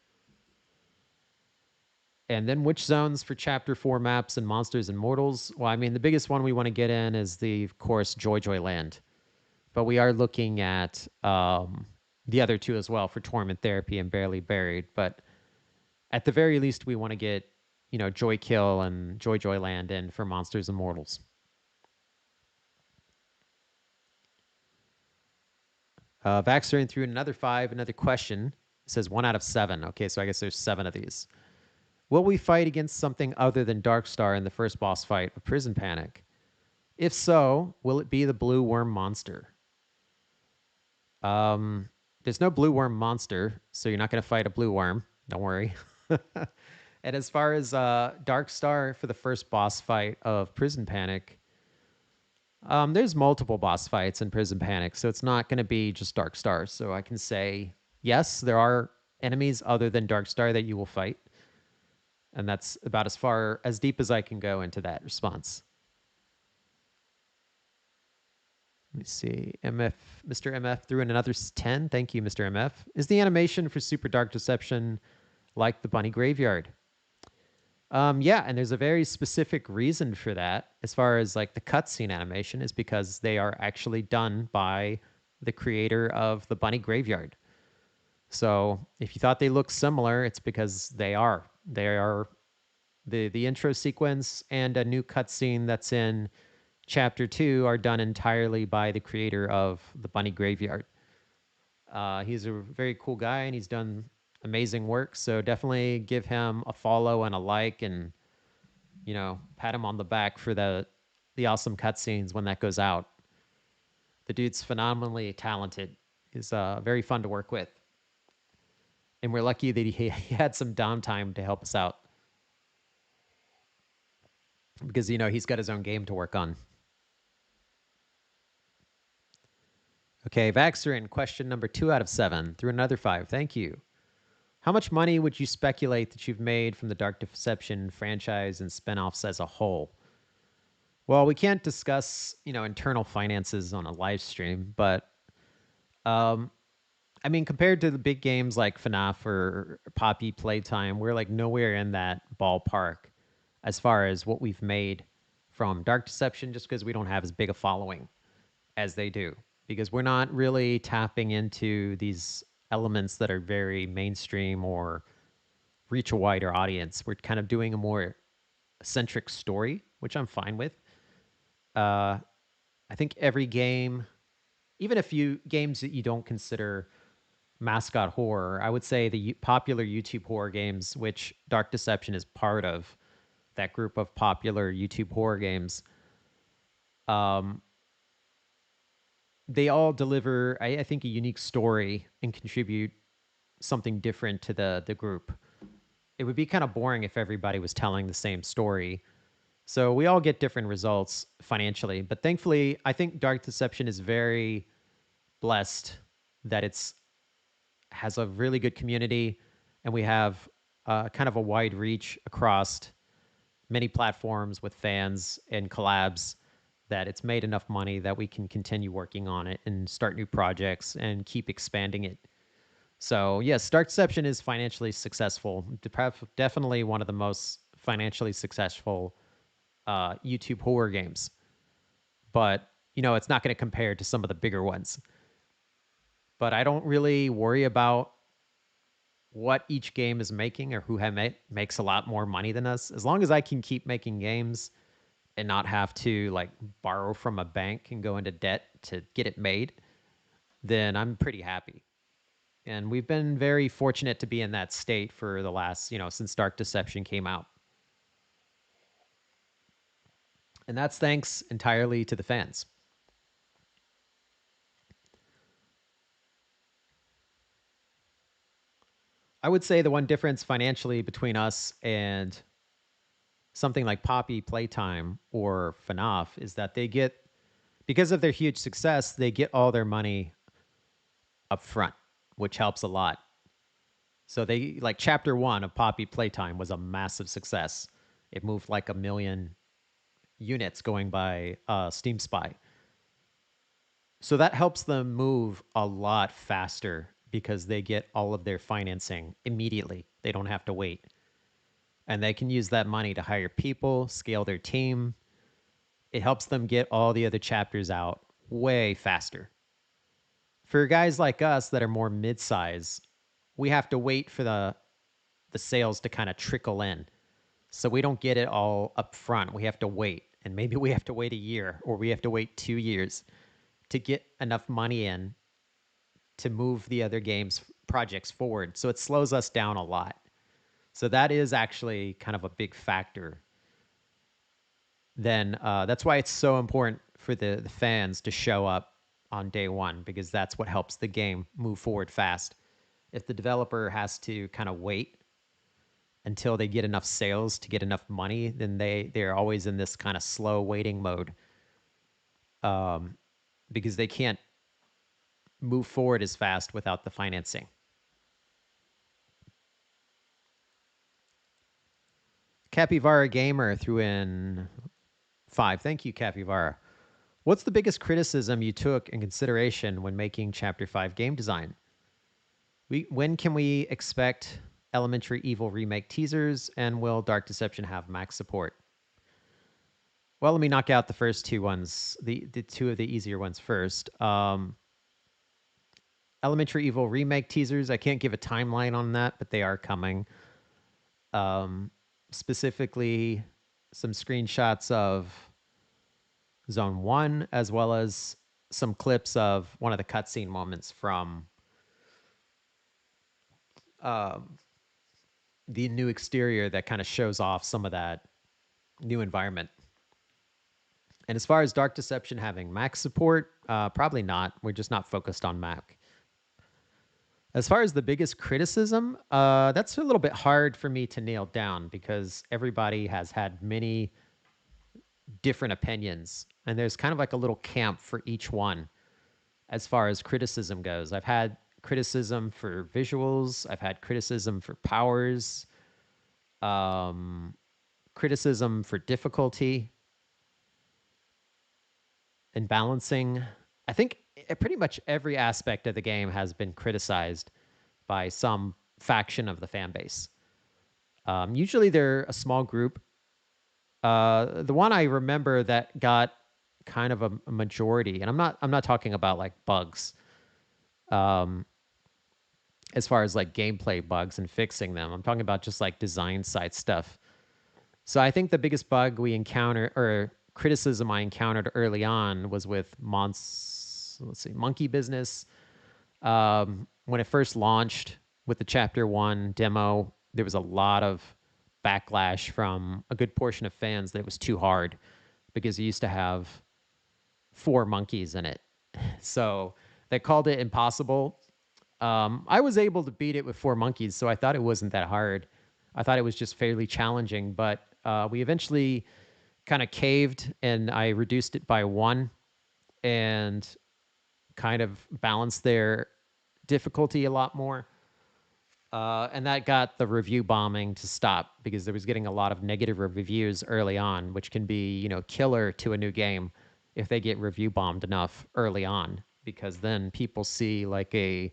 And then which zones for Chapter 4 maps and Monsters and Mortals? Well, I mean, the biggest one we want to get in is the, of course, Joy Land. But we are looking at the other two as well for Torment Therapy and Barely Buried. But at the very least, we want to get, Joy Kill and Joy Land in for Monsters and Mortals. Vaxer threw in another 5, another question. It says 1 out of 7. Okay, so I guess there's 7 of these. Will we fight against something other than Darkstar in the first boss fight of Prison Panic? If so, will it be the blue worm monster? There's no blue worm monster, so you're not going to fight a blue worm. Don't worry. And as far as Darkstar for the first boss fight of Prison Panic, there's multiple boss fights in Prison Panic, so it's not going to be just Darkstar. So I can say, yes, there are enemies other than Darkstar that you will fight. And that's about as deep as I can go into that response. Let me see. Mr. MF threw in another 10. Thank you, Mr. MF. Is the animation for Super Dark Deception like the Bunny Graveyard? Yeah, and there's a very specific reason for that. As far as like the cutscene animation, is because they are actually done by the creator of the Bunny Graveyard. So if you thought they looked similar, it's because they are. They are the intro sequence and a new cutscene that's in Chapter 2 are done entirely by the creator of the Bunny Graveyard. He's a very cool guy and he's done amazing work. So definitely give him a follow and a like, and pat him on the back for the awesome cutscenes when that goes out. The dude's phenomenally talented. He's very fun to work with, and we're lucky that he had some downtime to help us out because he's got his own game to work on. Okay, Vaxerin, question number 2 out of 7 through another 5. Thank you. How much money would you speculate that you've made from the Dark Deception franchise and spinoffs as a whole? Well, we can't discuss, internal finances on a live stream, but I mean, compared to the big games like FNAF or Poppy Playtime, we're like nowhere in that ballpark as far as what we've made from Dark Deception, just because we don't have as big a following as they do, because we're not really tapping into these elements that are very mainstream or reach a wider audience. We're kind of doing a more centric story, which I'm fine with. I think every game, even if games that you don't consider mascot horror, I would say the popular YouTube horror games, which Dark Deception is part of, that group of popular YouTube horror games, they all deliver, I think, a unique story and contribute something different to the group. It would be kind of boring if everybody was telling the same story. So we all get different results financially. But thankfully, I think Dark Deception is very blessed that it's has a really good community, and we have kind of a wide reach across many platforms with fans and collabs, that it's made enough money that we can continue working on it and start new projects and keep expanding it. So yes, Dark Deception is financially successful. Definitely one of the most financially successful YouTube horror games, but it's not going to compare to some of the bigger ones. But I don't really worry about what each game is making or makes a lot more money than us. As long as I can keep making games and not have to like borrow from a bank and go into debt to get it made, then I'm pretty happy. And we've been very fortunate to be in that state for the last, since Dark Deception came out. And that's thanks entirely to the fans. I would say the one difference financially between us and something like Poppy Playtime or FNAF is that they get, because of their huge success, they get all their money up front, which helps a lot. So they like chapter one of Poppy Playtime was a massive success. It moved like 1 million units going by Steam Spy. So that helps them move a lot faster because they get all of their financing immediately. They don't have to wait. And they can use that money to hire people, scale their team. It helps them get all the other chapters out way faster. For guys like us that are more mid-size, we have to wait for the sales to kind of trickle in. So we don't get it all up front. We have to wait. And maybe we have to wait a year or we have to wait 2 years to get enough money in to move the other games projects forward. So it slows us down a lot. So that is actually kind of a big factor. Then that's why it's so important for the fans to show up on day one because that's what helps the game move forward fast. If the developer has to kind of wait until they get enough sales to get enough money, then they're always in this kind of slow waiting mode because they can't move forward as fast without the financing. Capybara Gamer threw in 5. Thank you, Capybara. What's the biggest criticism you took in consideration when making Chapter 5 game design? When can we expect Elementary Evil remake teasers, and will Dark Deception have max support? Well, let me knock out the first two ones, the two of the easier ones first. Elementary Evil remake teasers, I can't give a timeline on that, but they are coming. Specifically, some screenshots of Zone 1, as well as some clips of one of the cutscene moments from the new exterior that kind of shows off some of that new environment. And as far as Dark Deception having Mac support, probably not. We're just not focused on Mac. As far as the biggest criticism, that's a little bit hard for me to nail down because everybody has had many different opinions. And there's kind of like a little camp for each one as far as criticism goes. I've had criticism for visuals, I've had criticism for powers, criticism for difficulty and balancing. I think pretty much every aspect of the game has been criticized by some faction of the fan base. Usually they're a small group. The one I remember that got kind of a majority, and I'm not talking about like bugs, as far as like gameplay bugs and fixing them. I'm talking about just like design side stuff. So I think the biggest bug we encountered or criticism I encountered early on was with Monkey Business. When it first launched with the Chapter 1 demo, there was a lot of backlash from a good portion of fans that it was too hard because it used to have 4 monkeys in it. So they called it impossible. I was able to beat it with 4 monkeys, so I thought it wasn't that hard. I thought it was just fairly challenging, but we eventually kind of caved and I reduced it by 1 and kind of balanced their difficulty a lot more. And that got the review bombing to stop because there was getting a lot of negative reviews early on, which can be, killer to a new game if they get review bombed enough early on, because then people see like a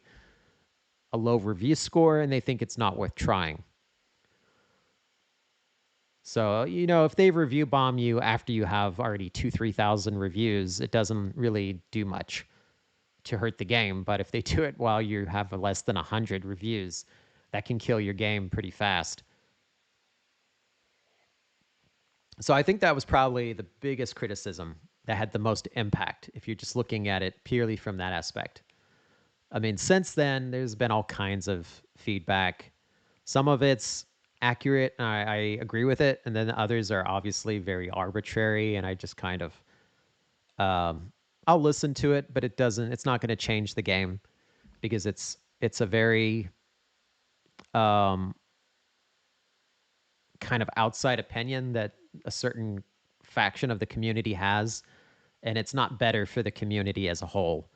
low review score and they think it's not worth trying. So, if they review bomb you after you have already 3,000 reviews, it doesn't really do much to hurt the game. But if they do it while you have less than 100 reviews, that can kill your game pretty fast. So I think that was probably the biggest criticism that had the most impact if you're just looking at it purely from that aspect. I mean, since then, there's been all kinds of feedback. Some of it's accurate, and I agree with it, and then others are obviously very arbitrary, and I just kind of, um, I'll listen to it, but it's not going to change the game because it's a very um, kind of outside opinion that a certain faction of the community has, and it's not better for the community as a whole.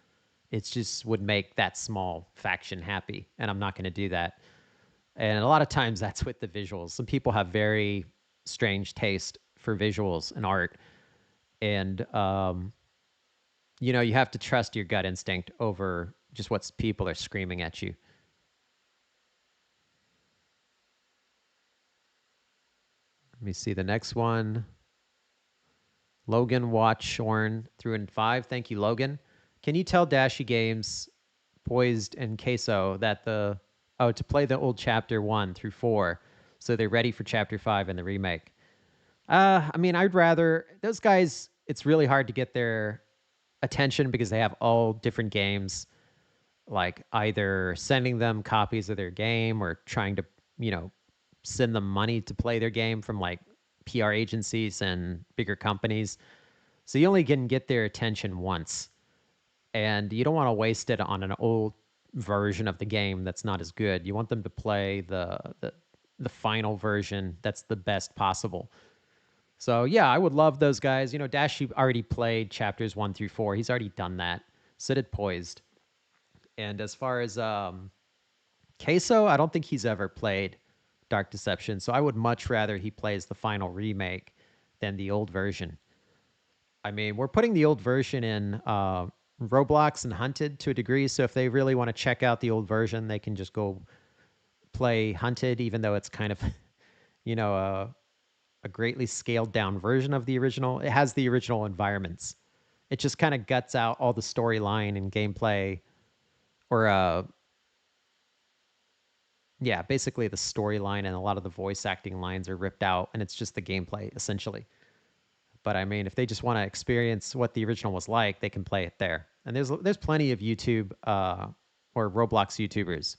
It just would make that small faction happy, and I'm not going to do that. And a lot of times that's with the visuals. Some people have very strange taste for visuals and art, and you have to trust your gut instinct over just what people are screaming at you. Let me see the next one. Logan Watchorn through in 5. Thank you, Logan. Can you tell Dashy Games, Poised, and Queso that to play the old chapter 1 through 4 so they're ready for chapter 5 in the remake? I mean, I'd rather those guys, it's really hard to get their attention because they have all different games, like either sending them copies of their game or trying to, you know, send them money to play their game from like PR agencies and bigger companies. So you only can get their attention once, and you don't want to waste it on an old version of the game that's not as good. You want them to play the final version that's the best possible. So yeah, I would love those guys. Dashi already played chapters 1 through 4. He's already done that. So did Poised. And as far as Queso, I don't think he's ever played Dark Deception. So I would much rather he plays the final remake than the old version. I mean, we're putting the old version in Roblox and Hunted to a degree. So if they really want to check out the old version, they can just go play Hunted, even though it's kind of, you know, a greatly scaled down version of the original. It has the original environments. It just kind of guts out all the storyline and gameplay, or yeah, basically the storyline and a lot of the voice acting lines are ripped out, and it's just the gameplay essentially. But I mean, if they just want to experience what the original was like, they can play it there. And there's plenty of YouTube or Roblox YouTubers.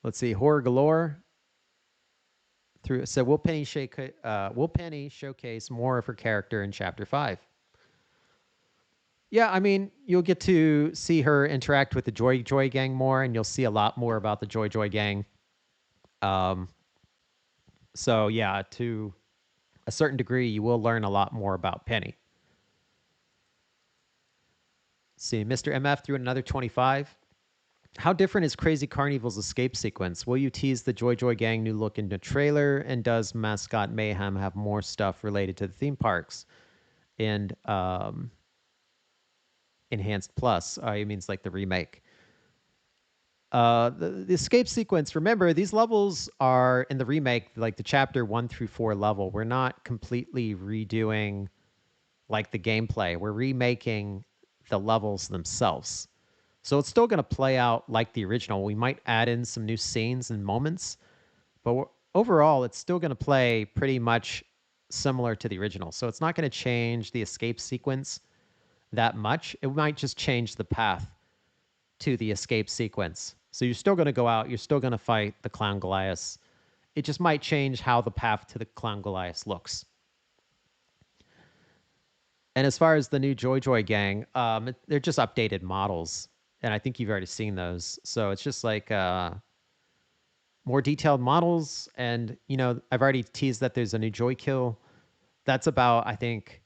Let's see, Horror Galore through. So will Penny showcase more of her character in Chapter 5? Yeah, I mean, you'll get to see her interact with the Joy Joy Gang more, and you'll see a lot more about the Joy Joy Gang. Um, so yeah, to a certain degree, you will learn a lot more about Penny. See, Mr. MF threw in another 25. How different is Crazy Carnival's escape sequence? Will you tease the Joy Joy Gang new look in the trailer? And does Mascot Mayhem have more stuff related to the theme parks and Enhanced Plus? It means like the remake. The escape sequence, remember, these levels are in the remake, like the chapter 1 through 4 level. We're not completely redoing like the gameplay. We're remaking the levels themselves. So it's still going to play out like the original. We might add in some new scenes and moments, but overall, it's still going to play pretty much similar to the original. So it's not going to change the escape sequence that much. It might just change the path to the escape sequence. So you're still going to go out, you're still going to fight the Clown Goliath. It just might change how the path to the Clown Goliath looks. And as far as the new Joy Joy Gang, they're just updated models. And I think you've already seen those. So it's just like more detailed models. And, I've already teased that there's a new Joy Kill. That's about, I think,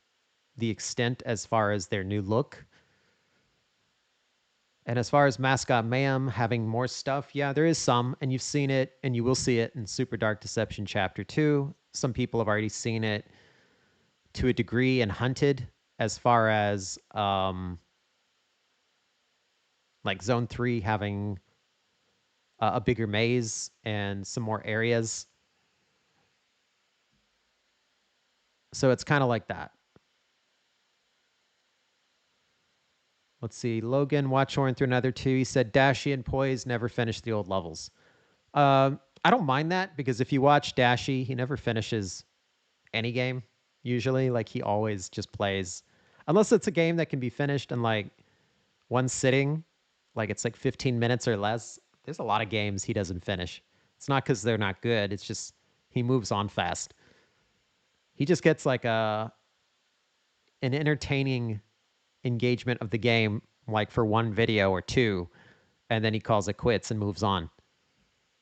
the extent as far as their new look. And as far as Mascot Mayhem having more stuff, yeah, there is some, and you've seen it, and you will see it in Super Dark Deception Chapter 2. Some people have already seen it to a degree in Hunted, as far as like Zone 3 having a bigger maze and some more areas. So it's kind of like that. Let's see. Logan Watchhorn through another two. He said Dashy and Poise never finished the old levels. I don't mind that because if you watch Dashy, he never finishes any game usually. Like he always just plays, unless it's a game that can be finished in like one sitting, like it's like 15 minutes or less. There's a lot of games he doesn't finish. It's not because they're not good. It's just he moves on fast. He just gets like an entertaining engagement of the game, like for one video or two, and then he calls it quits and moves on.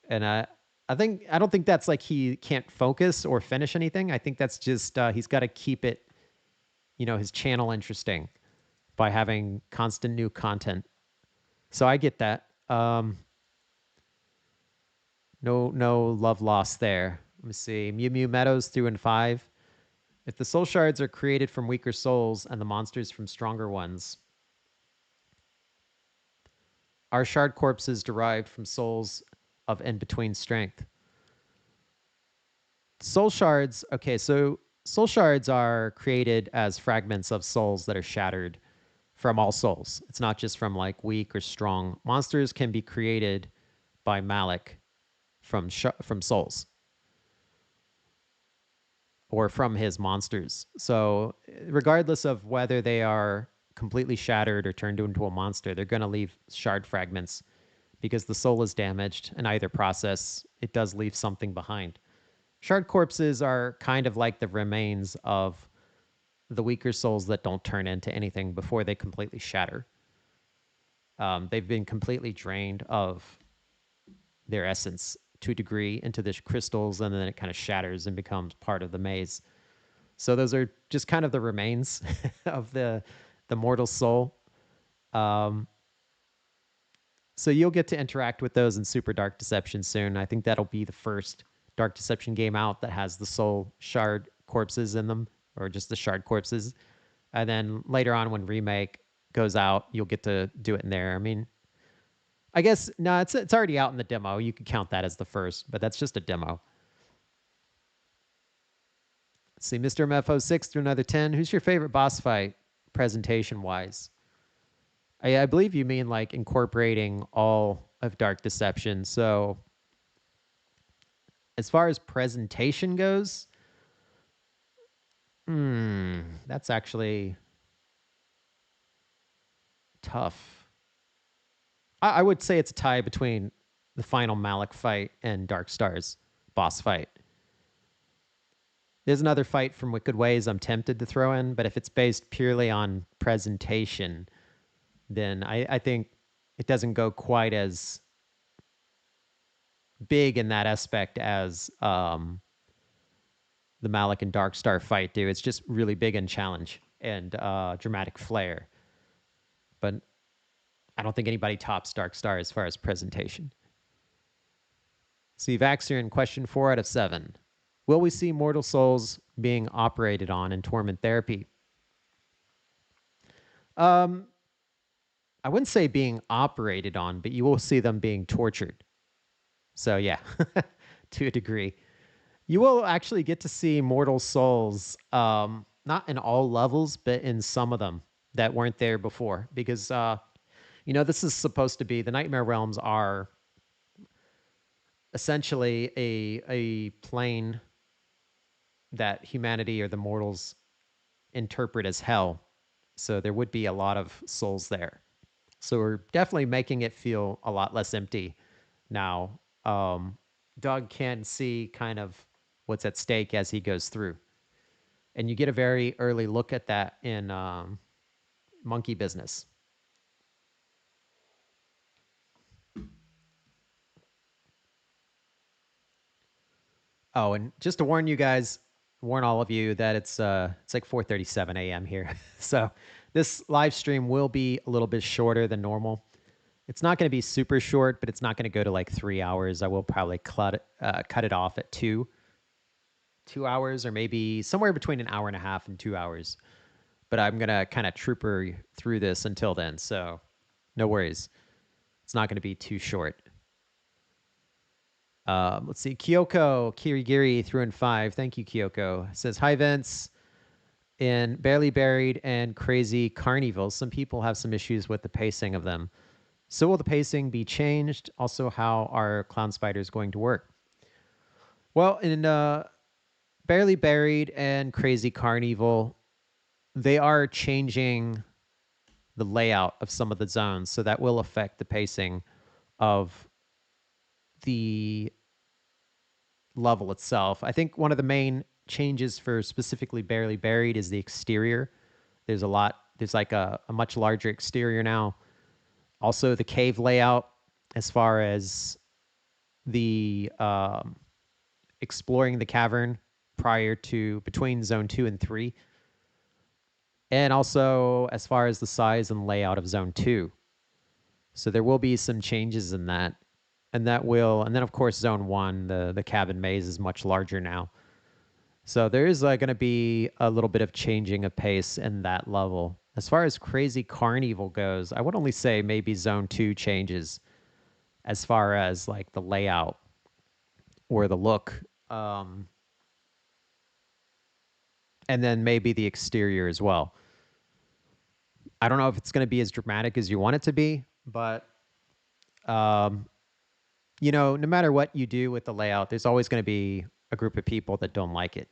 And I don't think that's like he can't focus or finish anything. I think that's just he's got to keep it, his channel interesting by having constant new content. So I get that. No love lost there. Let me see. Mew Mew Meadows 2 and 5. If the soul shards are created from weaker souls and the monsters from stronger ones, are shard corpses derived from souls of in between strength? Soul shards. Okay, so soul shards are created as fragments of souls that are shattered from all souls. It's not just from like weak or strong. Monsters can be created by Malik from souls or from his monsters. So regardless of whether they are completely shattered or turned into a monster, they're going to leave shard fragments because the soul is damaged. In either process, it does leave something behind. Shard corpses are kind of like the remains of the weaker souls that don't turn into anything before they completely shatter. They've been completely drained of their essence to a degree into the crystals, and then it kind of shatters and becomes part of the maze. So those are just kind of the remains of the mortal soul. Um, so you'll get to interact with those in Super Dark Deception soon. I think that'll be the first Dark Deception game out that has the soul shard corpses in them, or just the shard corpses. And then later on, when Remake goes out, you'll get to do it in there. I mean, I guess no, it's already out in the demo. You could count that as the first, but that's just a demo. Let's see, Mr. MFO6 through another 10. Who's your favorite boss fight, presentation wise? I believe you mean like incorporating all of Dark Deception. So as far as presentation goes, that's actually tough. I would say it's a tie between the final Malik fight and Dark Stars boss fight. There's another fight from Wicked Ways I'm tempted to throw in, but if it's based purely on presentation, then I think it doesn't go quite as big in that aspect as the Malik and Dark Star fight do. It's just really big in challenge and dramatic flair. But I don't think anybody tops Dark Star as far as presentation. Steve Axer in question 4 out of 7. Will we see mortal souls being operated on in torment therapy? Um, I wouldn't say being operated on, but you will see them being tortured. So yeah, to a degree. You will actually get to see mortal souls, not in all levels, but in some of them that weren't there before. Because, this is supposed to be the Nightmare Realms are essentially a plane that humanity or the mortals interpret as hell. So there would be a lot of souls there. So we're definitely making it feel a lot less empty now. Doug can see kind of what's at stake as he goes through. And you get a very early look at that in Monkey Business. Oh, and just to warn you guys, warn all of you that it's like 4:37 a.m. here. So this live stream will be a little bit shorter than normal. It's not going to be super short, but it's not going to go to like 3 hours. I will probably cut it off at 2 hours, or maybe somewhere between an hour and a half and 2 hours. But I'm going to kind of trooper through this until then. So no worries. It's not going to be too short. Let's see. Kyoko Kirigiri through in 5. Thank you, Kyoko. Says, hi, Vince. In Barely Buried and Crazy Carnival, some people have some issues with the pacing of them. So will the pacing be changed? Also, how are Clown Spiders going to work? Well, in Barely Buried and Crazy Carnival, they are changing the layout of some of the zones, so that will affect the pacing of the level itself. I think one of the main changes for specifically Barely Buried is the exterior. There's like a much larger exterior now. Also, the cave layout, as far as the exploring the cavern prior to between zone 2 and 3, and also as far as the size and layout of zone 2. So there will be some changes in that. And then of course zone 1, the cabin maze is much larger now. So there is going to be a little bit of changing of pace in that level. As far as Crazy Carnival goes, I would only say maybe zone 2 changes as far as like the layout or the look. And then maybe the exterior as well. I don't know if it's going to be as dramatic as you want it to be, but um, no matter what you do with the layout, there's always going to be a group of people that don't like it.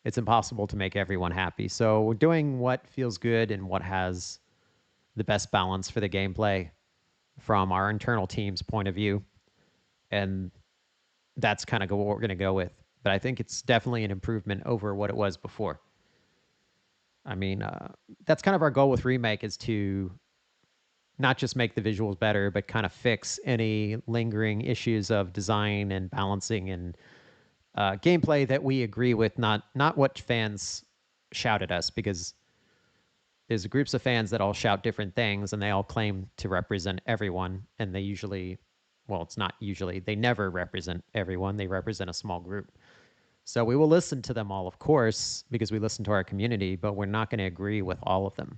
It's impossible to make everyone happy. So we're doing what feels good and what has the best balance for the gameplay from our internal team's point of view. And that's kind of what we're going to go with. But I think it's definitely an improvement over what it was before. I mean, that's kind of our goal with Remake, is to not just make the visuals better, but kind of fix any lingering issues of design and balancing and gameplay that we agree with, not what fans shout at us, because there's groups of fans that all shout different things and they all claim to represent everyone, and they usually, well, it's not usually, they never represent everyone. They represent a small group. So we will listen to them all, of course, because we listen to our community, but we're not going to agree with all of them.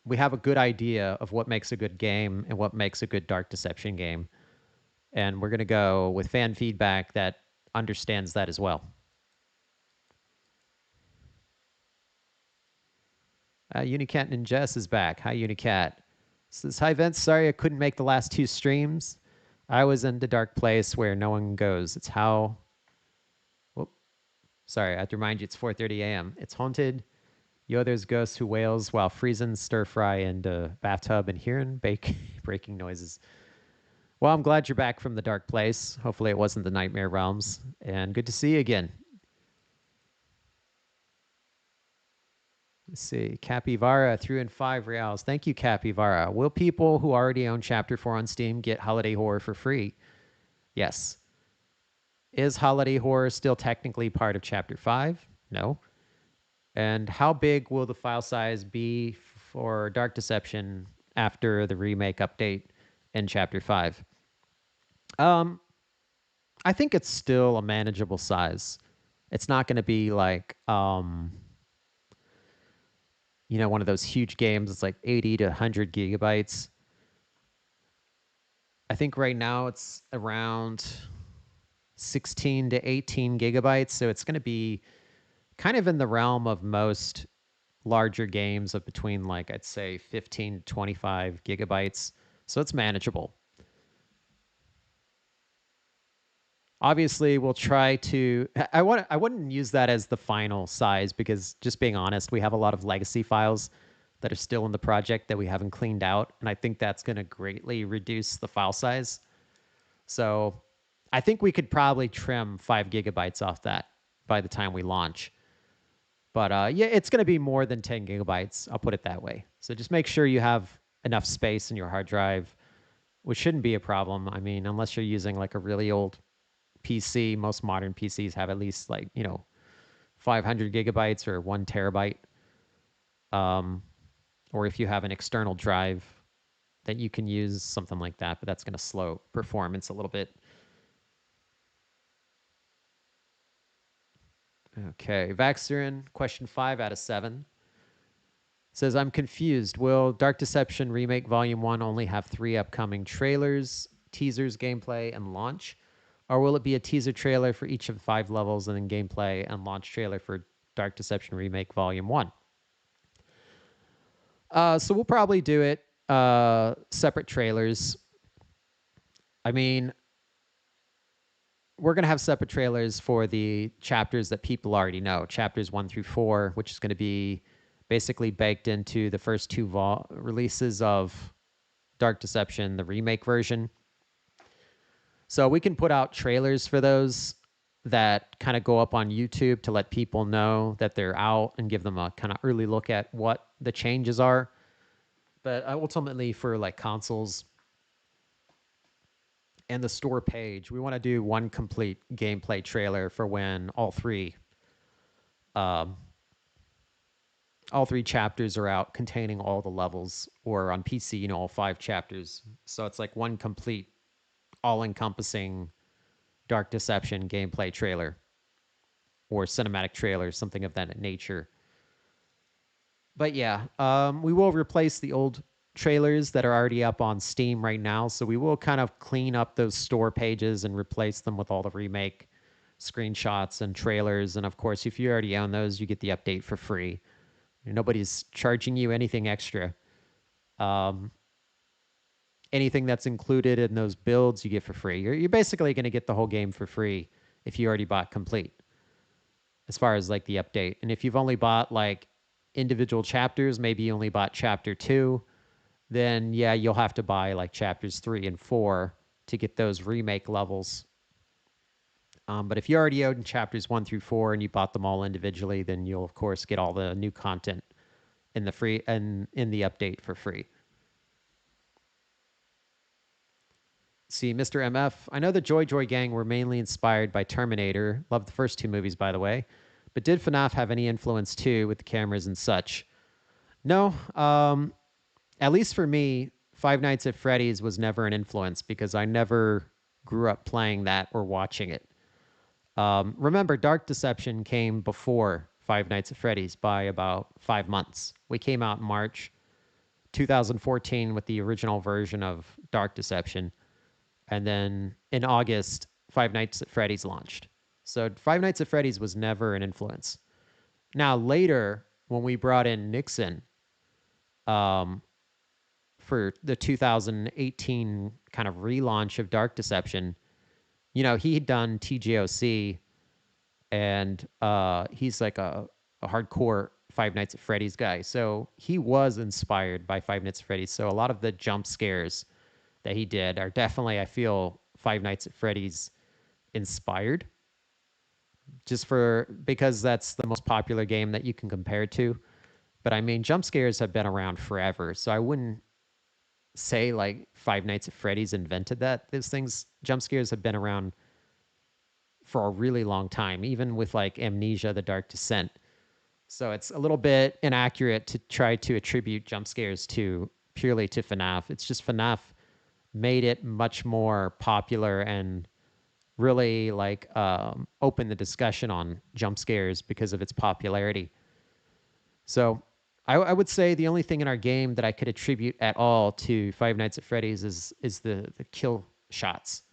We have a good idea of what makes a good game and what makes a good Dark Deception game. And we're going to go with fan feedback that understands that as well. Unicat and Jess is back. Hi, Unicat. Says, hi, Vince. Sorry I couldn't make the last 2 streams. I was in the dark place where no one goes. It's how... Whoop. Sorry, I have to remind you, it's 4:30 a.m. It's haunted. Yo, there's ghosts who wails while freezing stir fry in the bathtub and hearing breaking noises. Well, I'm glad you're back from the dark place. Hopefully it wasn't the Nightmare Realms. And good to see you again. Let's see. Capivara threw in 5 reals. Thank you, Capivara. Will people who already own Chapter 4 on Steam get Holiday Horror for free? Yes. Is Holiday Horror still technically part of Chapter 5? No. And how big will the file size be for Dark Deception after the remake update in Chapter 5? I think it's still a manageable size. It's not going to be like one of those huge games. It's like 80 to 100 gigabytes. I think right now it's around 16 to 18 gigabytes. So it's going to be kind of in the realm of most larger games of between, like, I'd say 15 to 25 gigabytes. So it's manageable. Obviously, we'll try to... I wouldn't use that as the final size, because just being honest, we have a lot of legacy files that are still in the project that we haven't cleaned out, and I think that's going to greatly reduce the file size. So I think we could probably trim 5 gigabytes off that by the time we launch. But yeah, it's going to be more than 10 gigabytes. I'll put it that way. So just make sure you have enough space in your hard drive, which shouldn't be a problem. I mean, unless you're using like a really old PC, most modern PCs have at least 500 gigabytes or 1 terabyte. Or if you have an external drive, then you can use something like that, but that's going to slow performance a little bit. Okay, Vaxerin, question 5 out of 7. Says, I'm confused. Will Dark Deception Remake Volume 1 only have 3 upcoming trailers? teasers, gameplay, and launch? Or will it be a teaser trailer for each of the 5 levels and then gameplay and launch trailer for Dark Deception Remake Volume 1? So we'll probably do it separate trailers. I mean, we're going to have separate trailers for the chapters that people already know, chapters 1 through 4, which is going to be basically baked into the first two releases of Dark Deception, the remake version. So we can put out trailers for those that kind of go up on YouTube to let people know that they're out and give them a kind of early look at what the changes are. But ultimately, for like consoles and the store page, we want to do one complete gameplay trailer for when um, all three chapters are out, containing all the levels, or on PC, all 5 chapters. So it's like one complete, all-encompassing Dark Deception gameplay trailer or cinematic trailer, something of that nature. But yeah, we will replace the old trailers that are already up on Steam right now. So we will kind of clean up those store pages and replace them with all the remake screenshots and trailers. And of course, if you already own those, you get the update for free. Nobody's charging you anything extra. Um, Anything that's included in those builds, you get for free. You're basically going to get the whole game for free if you already bought complete, as far as like the update. And if you've only bought like individual chapters, maybe you only bought chapter 2, then yeah, you'll have to buy like chapters 3 and 4 to get those remake levels. But if you already owned chapters 1 through 4 and you bought them all individually, then you'll of course get all the new content in the free and in the update for free. See, Mr. MF, I know the Joy Joy Gang were mainly inspired by Terminator. Loved the first 2 movies, by the way. But did FNAF have any influence too with the cameras and such? No. At least for me, Five Nights at Freddy's was never an influence because I never grew up playing that or watching it. Remember, Dark Deception came before Five Nights at Freddy's by about 5 months. We came out in March 2014 with the original version of Dark Deception. And then in August, Five Nights at Freddy's launched. So Five Nights at Freddy's was never an influence. Now, later, when we brought in Nixon um, for the 2018 kind of relaunch of Dark Deception, he had done TGOC, and he's like a hardcore Five Nights at Freddy's guy. So he was inspired by Five Nights at Freddy's. So a lot of the jump scares that he did are definitely, I feel, Five Nights at Freddy's inspired, just because that's the most popular game that you can compare to. But I mean, jump scares have been around forever, so I wouldn't say like Five Nights at Freddy's invented that. Those things, jump scares, have been around for a really long time, even with like Amnesia: The Dark Descent. So it's a little bit inaccurate to try to attribute jump scares to purely to FNAF. It's just FNAF made it much more popular and really like open the discussion on jump scares because of its popularity. So I would say the only thing in our game that I could attribute at all to Five Nights at Freddy's is the kill shots.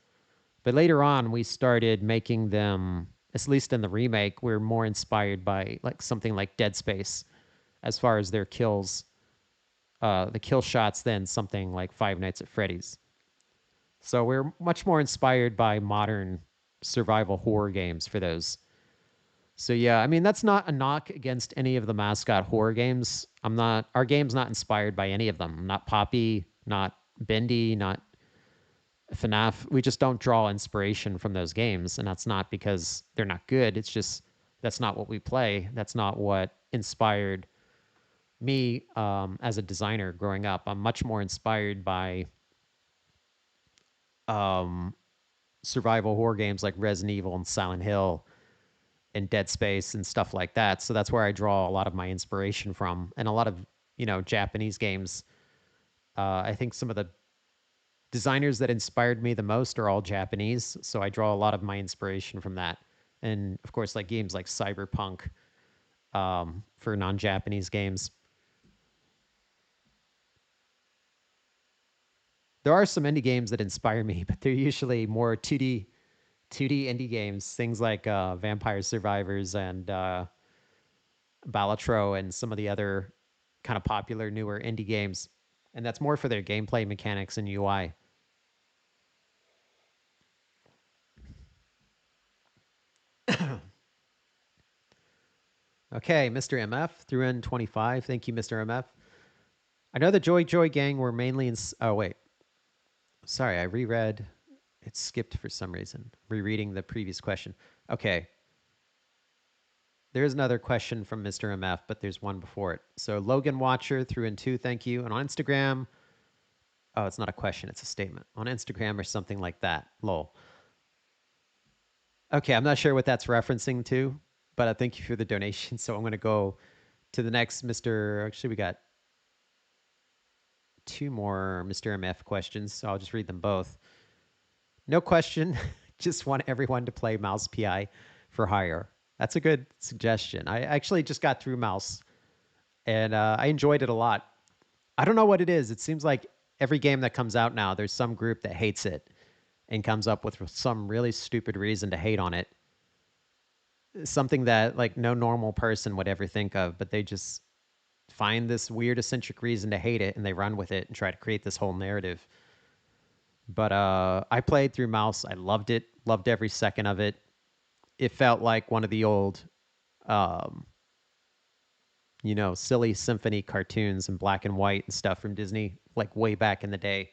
But later on, we started making them, at least in the remake, we're more inspired by like something like Dead Space as far as their kills, the kill shots, than something like Five Nights at Freddy's. So we're much more inspired by modern survival horror games for those. So yeah, I mean that's not a knock against any of the mascot horror games. Our game's not inspired by any of them. Not Poppy, not Bendy, not FNAF. We just don't draw inspiration from those games, and that's not because they're not good. It's just that's not what we play. That's not what inspired me as a designer growing up. I'm much more inspired by um, survival horror games like Resident Evil and Silent Hill and Dead Space and stuff like that. So that's where I draw a lot of my inspiration from, and a lot of Japanese games. I think some of the designers that inspired me the most are all Japanese, so I draw a lot of my inspiration from that. And of course, like games like Cyberpunk for non-Japanese games. There are some indie games that inspire me, but they're usually more 2D indie games, things like Vampire Survivors and Balatro and some of the other kind of popular newer indie games. And that's more for their gameplay mechanics and UI. Okay, Mr. MF threw in 25. Thank you, Mr. MF. I know the Joy Joy gang were mainly in. Oh, wait. Sorry, I reread. It skipped for some reason. Rereading the previous question. Okay. There's another question from Mr. MF, but there's one before it. So Logan Watcher threw in two. Thank you. And on Instagram, oh, it's not a question, it's a statement. On Instagram or something like that. Lol. Okay, I'm not sure what that's referencing to, but I thank you for the donation. So I'm going to go to the next Mr. Actually, we got two more Mr. MF questions, so I'll just read them both. No question. Just want everyone to play Mouse PI for hire. That's a good suggestion. I actually just got through Mouse and I enjoyed it a lot. I don't know what it is. It seems like every game that comes out now, there's some group that hates it and comes up with some really stupid reason to hate on it. Something that like no normal person would ever think of, but they just find this weird eccentric reason to hate it and they run with it and try to create this whole narrative. But I played through Mouse. I loved it. Loved every second of it. It felt like one of the old, um, silly symphony cartoons in black and white and stuff from Disney, like way back in the day.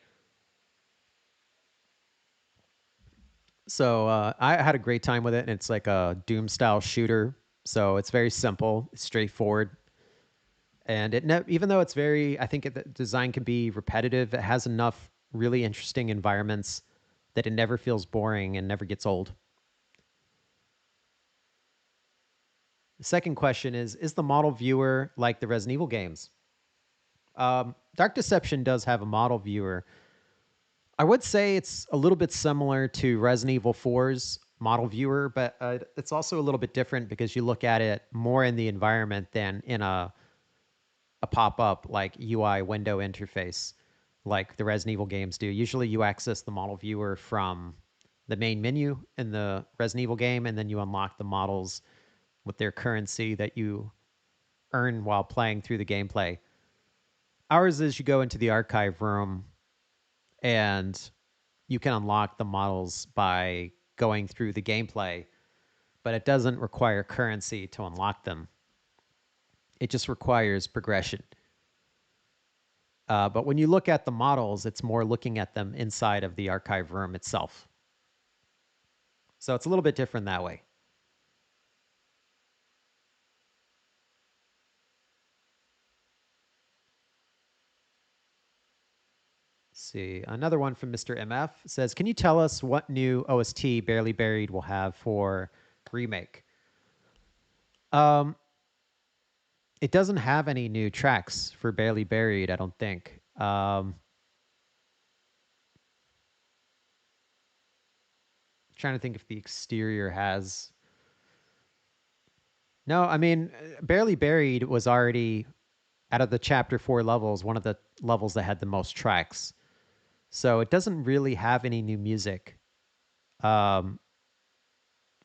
So I had a great time with it, and it's like a Doom style shooter. So it's very simple, it's straightforward, and even though it's very, I think the design can be repetitive. It has enough really interesting environments that it never feels boring and never gets old. The second question is the model viewer like the Resident Evil games? Dark Deception does have a model viewer. I would say it's a little bit similar to Resident Evil 4's model viewer, but it's also a little bit different because you look at it more in the environment than in a pop up like UI window interface like the Resident Evil games do. Usually you access the model viewer from the main menu in the Resident Evil game, and then you unlock the models with their currency that you earn while playing through the gameplay. Ours is you go into the archive room and you can unlock the models by going through the gameplay, but it doesn't require currency to unlock them. It just requires progression. But when you look at the models, it's more looking at them inside of the archive room itself. So it's a little bit different that way. Let's see, another one from Mr. MF says, "Can you tell us what new OST Barely Buried will have for remake?" Um, it doesn't have any new tracks for Barely Buried, I don't think. Trying to think if the exterior has. No, I mean, Barely Buried was already out of the chapter 4 levels, one of the levels that had the most tracks. So it doesn't really have any new music. Um,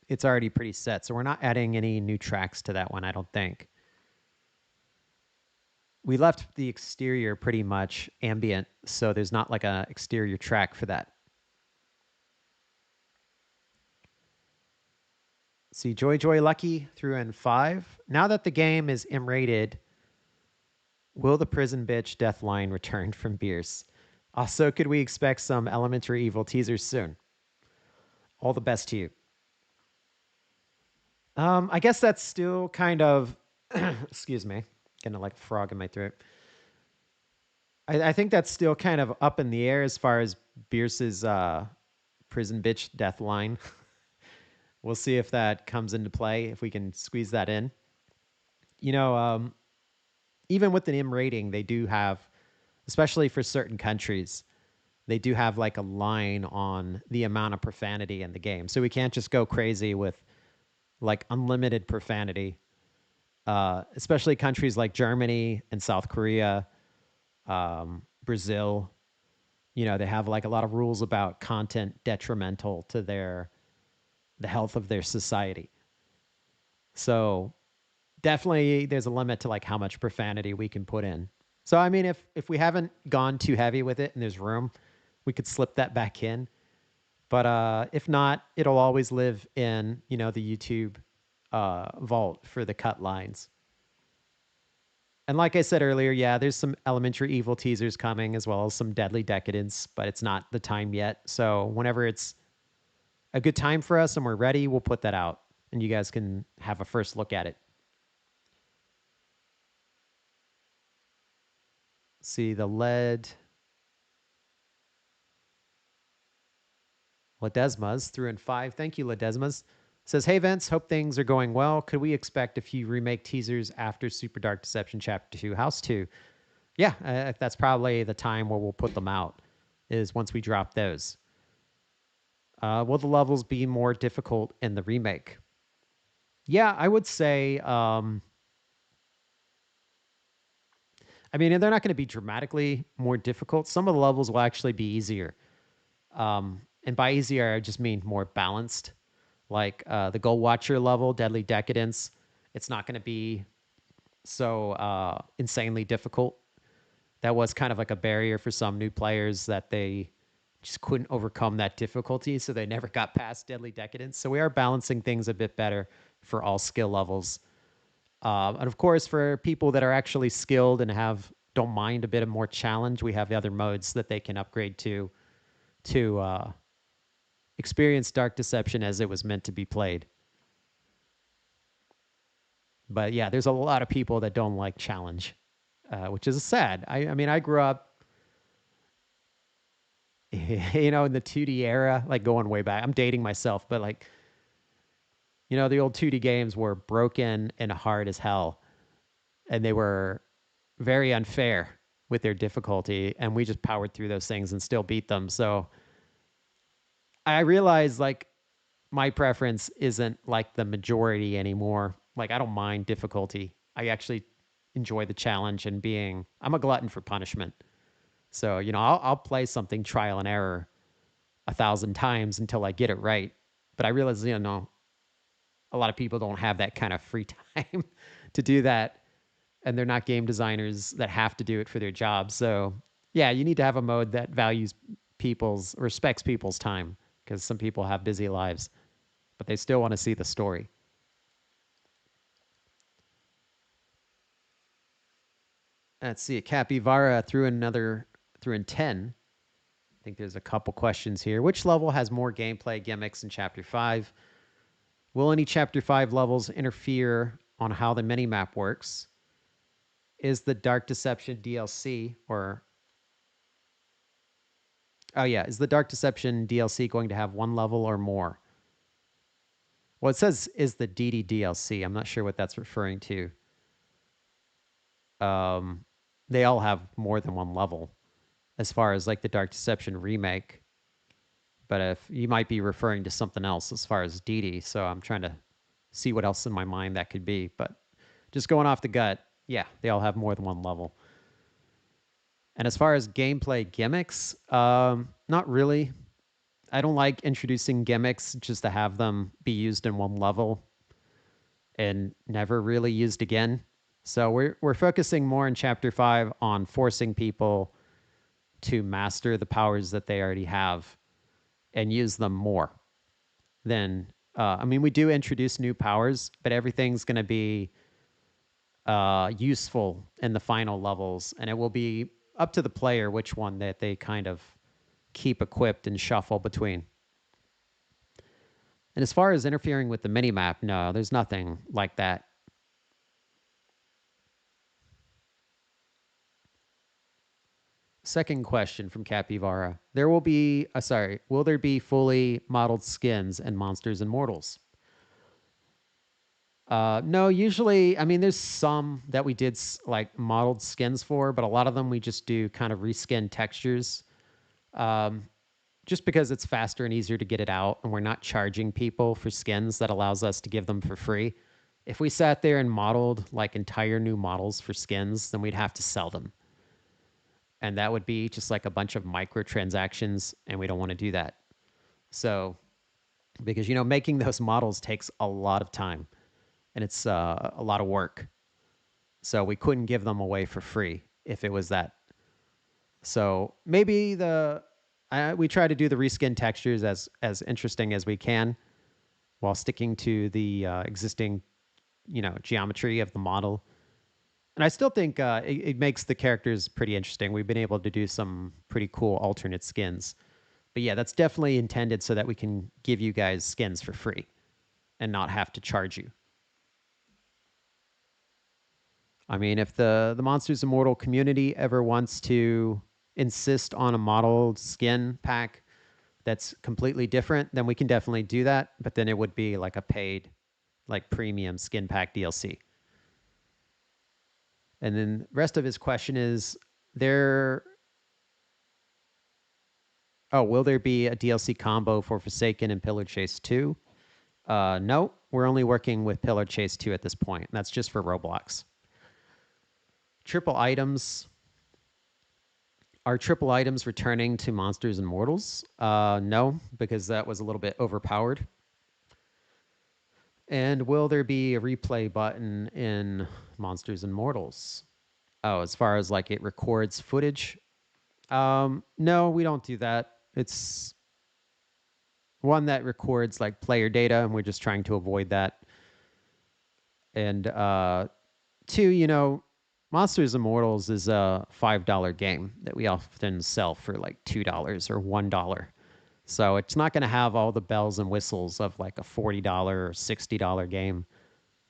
it's already pretty set. So we're not adding any new tracks to that one, I don't think. We left the exterior pretty much ambient, so there's not like a exterior track for that. See, Joy Joy Lucky threw in 5. Now that the game is M-rated, will the prison bitch death line return from Beers? Also, could we expect some Elementary Evil teasers soon? All the best to you. I guess that's still kind of, excuse me, getting like a frog in my throat. I think that's still kind of up in the air as far as Bierce's prison bitch death line. We'll see if that comes into play, if we can squeeze that in. You know, even with an M rating, they do have, especially for certain countries, they do have like a line on the amount of profanity in the game. So we can't just go crazy with like unlimited profanity, especially countries like Germany and South Korea, Brazil. They have like a lot of rules about content detrimental to the health of their society. So definitely there's a limit to like how much profanity we can put in. So I mean if we haven't gone too heavy with it and there's room, we could slip that back in. But if not, it'll always live in, the YouTube vault for the cut lines. And like I said earlier, yeah, there's some elementary evil teasers coming as well as some deadly decadence, but it's not the time yet. So whenever it's a good time for us and we're ready, we'll put that out and you guys can have a first look at it. See the lead Ledesma's threw in 5. Thank you, Ledesma's. Says, hey, Vince, hope things are going well. Could we expect a few remake teasers after Super Dark Deception Chapter 2, House 2? Yeah, that's probably the time where we'll put them out, is once we drop those. Will the levels be more difficult in the remake? Yeah, I would say, I mean, they're not going to be dramatically more difficult. Some of the levels will actually be easier. And by easier, I just mean more balanced. Like the Gold Watcher level, Deadly Decadence, it's not going to be so insanely difficult. That was kind of like a barrier for some new players that they just couldn't overcome that difficulty, so they never got past Deadly Decadence. So we are balancing things a bit better for all skill levels. And of course, for people that are actually skilled and don't mind a bit of more challenge, we have the other modes that they can upgrade to experience Dark Deception as it was meant to be played. But yeah, there's a lot of people that don't like challenge, which is sad. I mean, I grew up, in the 2D era, like going way back. I'm dating myself, but like, the old 2D games were broken and hard as hell, and they were very unfair with their difficulty, and we just powered through those things and still beat them. So I realized like my preference isn't like the majority anymore. Like I don't mind difficulty. I actually enjoy the challenge and I'm a glutton for punishment. So, I'll play something trial and error 1,000 times until I get it right. But I realize, a lot of people don't have that kind of free time to do that. And they're not game designers that have to do it for their job. So, yeah, you need to have a mode that respects people's time because some people have busy lives, but they still want to see the story. Let's see. Capivara threw in 10. I think there's a couple questions here. Which level has more gameplay gimmicks in Chapter 5? Will any Chapter 5 levels interfere on how the minimap works? Is the Dark Deception DLC is the Dark Deception DLC going to have one level or more? Well, it says is the DD DLC. I'm not sure what that's referring to. They all have more than one level as far as like the Dark Deception remake. But if you might be referring to something else as far as DD, so I'm trying to see what else in my mind that could be. But just going off the gut, yeah, they all have more than one level. And as far as gameplay gimmicks, not really. I don't like introducing gimmicks just to have them be used in one level and never really used again. So we're focusing more in Chapter 5 on forcing people to master the powers that they already have and use them more than I mean, we do introduce new powers, but everything's going to be useful in the final levels, and it will be up to the player which one that they kind of keep equipped and shuffle between. And as far as interfering with the minimap, no, there's nothing like that. Second question from Capivara. Will there be fully modeled skins and monsters and mortals? No, usually, I mean, there's some that we did like modeled skins for, but a lot of them we just do kind of reskin textures. Just because it's faster and easier to get it out, and we're not charging people for skins that allows us to give them for free. If we sat there and modeled like entire new models for skins, then we'd have to sell them. And that would be just like a bunch of microtransactions, and we don't want to do that. So, because making those models takes a lot of time, and it's a lot of work. So we couldn't give them away for free if it was that. So maybe we try to do the reskin textures as interesting as we can while sticking to the existing geometry of the model. And I still think it makes the characters pretty interesting. We've been able to do some pretty cool alternate skins. But yeah, that's definitely intended so that we can give you guys skins for free and not have to charge you. I mean, if the Monsters Immortal community ever wants to insist on a modeled skin pack that's completely different, then we can definitely do that. But then it would be like a paid, like premium skin pack DLC. And then the rest of his question is there. Oh, will there be a DLC combo for Forsaken and Pillar Chase 2? No, we're only working with Pillar Chase 2 at this point. That's just for Roblox. Triple items. Are triple items returning to Monsters and Mortals? No, because that was a little bit overpowered. And will there be a replay button in Monsters and Mortals? Oh, as far as like it records footage? No, we don't do that. It's one that records like player data, and we're just trying to avoid that. And two, Monsters Immortals is a $5 game that we often sell for like $2 or $1. So it's not going to have all the bells and whistles of like a $40 or $60 game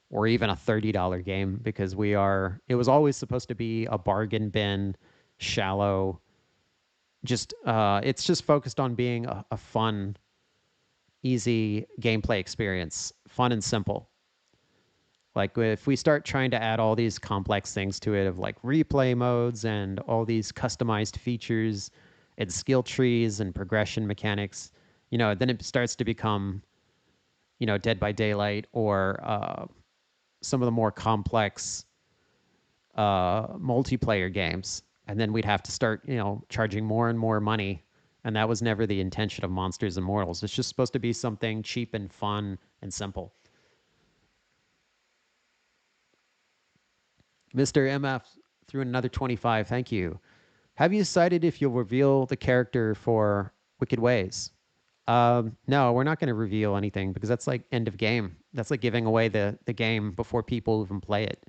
or even a $30 game because it was always supposed to be a bargain bin, shallow, it's just focused on being a fun, easy gameplay experience, fun and simple. Like if we start trying to add all these complex things to it of like replay modes and all these customized features and skill trees and progression mechanics, then it starts to become, Dead by Daylight or some of the more complex multiplayer games. And then we'd have to start, charging more and more money. And that was never the intention of Monsters Immortals. It's just supposed to be something cheap and fun and simple. Mr. MF threw in another 25. Thank you. Have you decided if you'll reveal the character for Wicked Ways? No, we're not going to reveal anything because that's like end of game. That's like giving away the game before people even play it.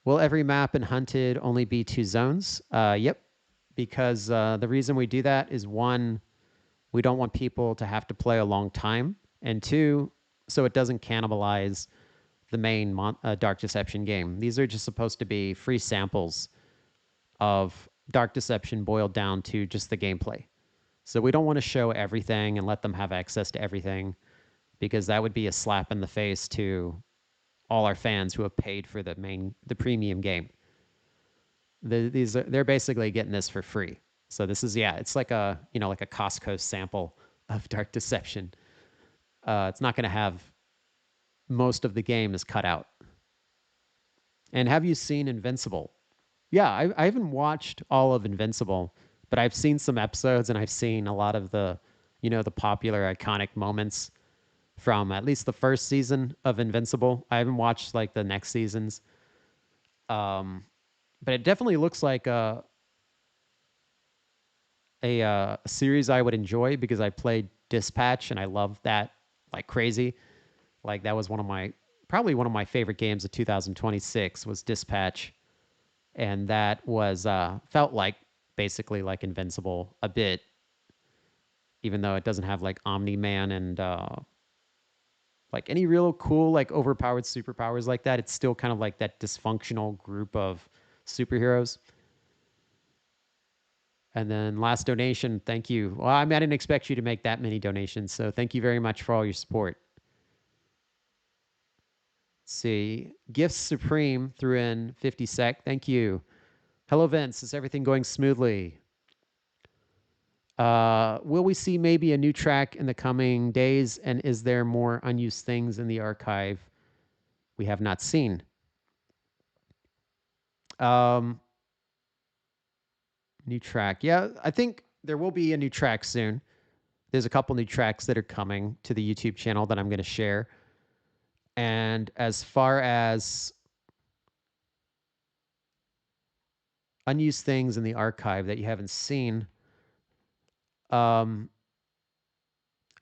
Will every map in Hunted only be 2 zones? Yep. Because the reason we do that is one, we don't want people to have to play a long time, and two, so it doesn't cannibalize the main Dark Deception game. These are just supposed to be free samples of Dark Deception boiled down to just the gameplay. So we don't want to show everything and let them have access to everything because that would be a slap in the face to all our fans who have paid for the premium game. They're basically getting this for free. So this is it's like a Costco sample of Dark Deception. It's not going to have most of the game is cut out. And have you seen Invincible? Yeah, I haven't watched all of Invincible, but I've seen some episodes and I've seen a lot of the popular iconic moments from at least the first season of Invincible. I haven't watched like the next seasons. But it definitely looks like a series I would enjoy because I played Dispatch and I loved that like crazy. Like that was probably one of my favorite games of 2026 was Dispatch, and that was felt like basically like Invincible a bit, even though it doesn't have like Omni Man and like any real cool like overpowered superpowers like that. It's still kind of like that dysfunctional group of superheroes. And then last donation, thank you. Well, I didn't expect you to make that many donations, so thank you very much for all your support. Let's see, Gifts Supreme threw in 50 sec. Thank you. Hello, Vince. Is everything going smoothly? Will we see maybe a new track in the coming days? And is there more unused things in the archive we have not seen? New track. Yeah, I think there will be a new track soon. There's a couple new tracks that are coming to the YouTube channel that I'm going to share. And as far as unused things in the archive that you haven't seen, um,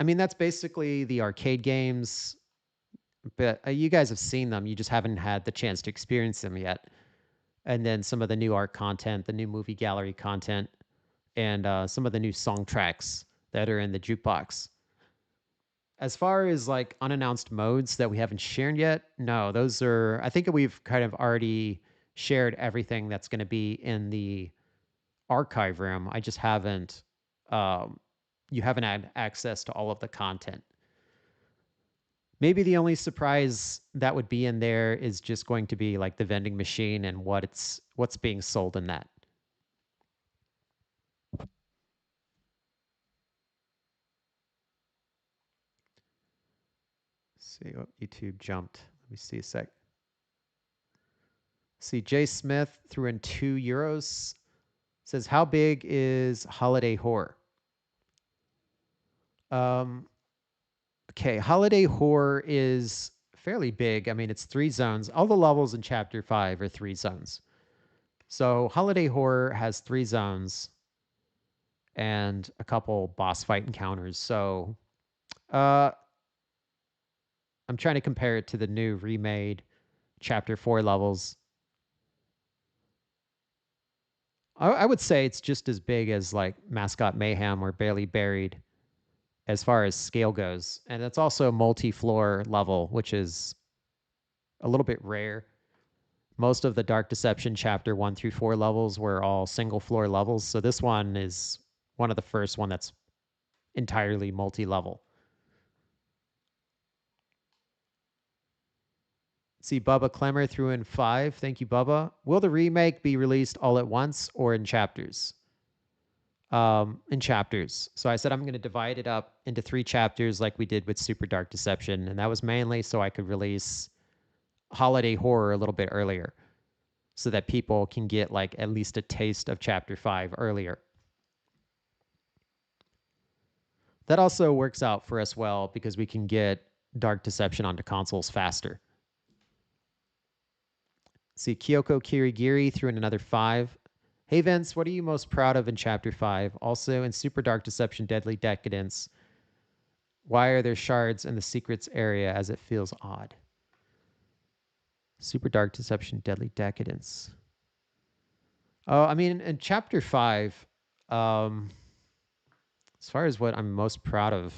I mean, that's basically the arcade games, but you guys have seen them. You just haven't had the chance to experience them yet. And then some of the new art content, the new movie gallery content, and some of the new song tracks that are in the jukebox. As far as like unannounced modes that we haven't shared yet, no, those are, I think we've kind of already shared everything that's going to be in the archive room. I just haven't, um, you haven't had access to all of the content. Maybe the only surprise that would be in there is just going to be like the vending machine and what's being sold in that. Let's see, oh, YouTube jumped. Let me see a sec. See, Jay Smith threw in €2. Says, how big is Holiday Horror? Um, okay, Holiday Horror is fairly big. I mean, it's 3 zones. All the levels in Chapter 5 are 3 zones. So Holiday Horror has 3 zones and a couple boss fight encounters. So uh, I'm trying to compare it to the new remade Chapter 4 levels. I would say it's just as big as like Mascot Mayhem or Barely Buried as far as scale goes. And it's also multi-floor level, which is a little bit rare. Most of the Dark Deception chapter 1 through 4 levels were all single floor levels. So this one is one of the first one that's entirely multi-level. See, Bubba Clemmer threw in 5. Thank you, Bubba. Will the remake be released all at once or in chapters? In chapters. So I said I'm going to divide it up into 3 chapters like we did with Super Dark Deception. And that was mainly so I could release Holiday Horror a little bit earlier so that people can get like at least a taste of chapter 5 earlier. That also works out for us well because we can get Dark Deception onto consoles faster. See, Kyoko Kirigiri threw in another 5. Hey Vince, what are you most proud of in chapter 5? Also in Super Dark Deception Deadly Decadence, why are there shards in the secrets area as it feels odd? Super Dark Deception Deadly Decadence. Oh, I mean, in chapter 5, um, as far as what I'm most proud of,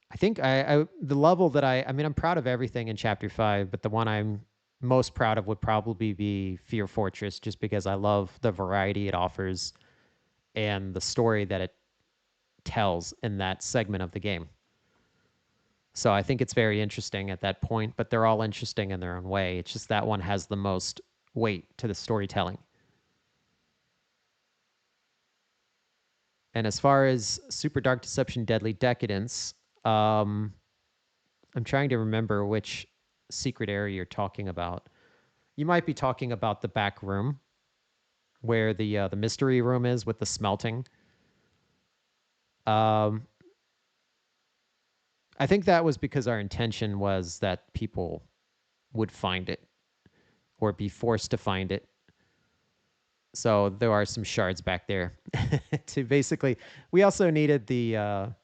I think the level that I mean, I'm proud of everything in chapter 5, but the one I'm most proud of would probably be Fear Fortress, just because I love the variety it offers and the story that it tells in that segment of the game. So I think it's very interesting at that point, but they're all interesting in their own way. It's just that one has the most weight to the storytelling. And as far as Super Dark Deception Deadly Decadence, I'm trying to remember which secret area you're talking about. You might be talking about the back room where the mystery room is with the smelting. Um, I think that was because our intention was that people would find it or be forced to find it. So there are some shards back there to basically. We also needed the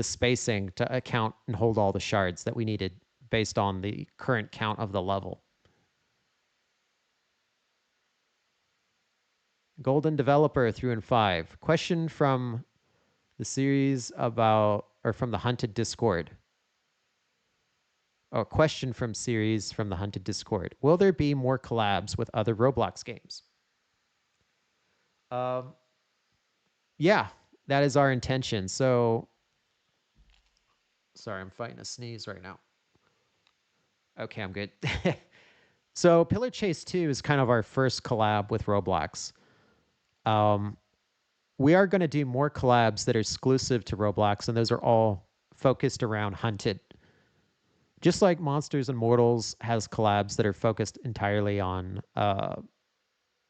spacing to account and hold all the shards that we needed based on the current count of the level. Golden Developer threw in 5. Question from the series about, or from the Hunted Discord. A question from series from the Hunted Discord. Will there be more collabs with other Roblox games? Um, yeah, that is our intention. So, sorry, I'm fighting a sneeze right now. Okay, I'm good. So, Pillar Chase 2 is kind of our first collab with Roblox. We are going to do more collabs that are exclusive to Roblox, and those are all focused around Hunted. Just like Monsters and Mortals has collabs that are focused entirely on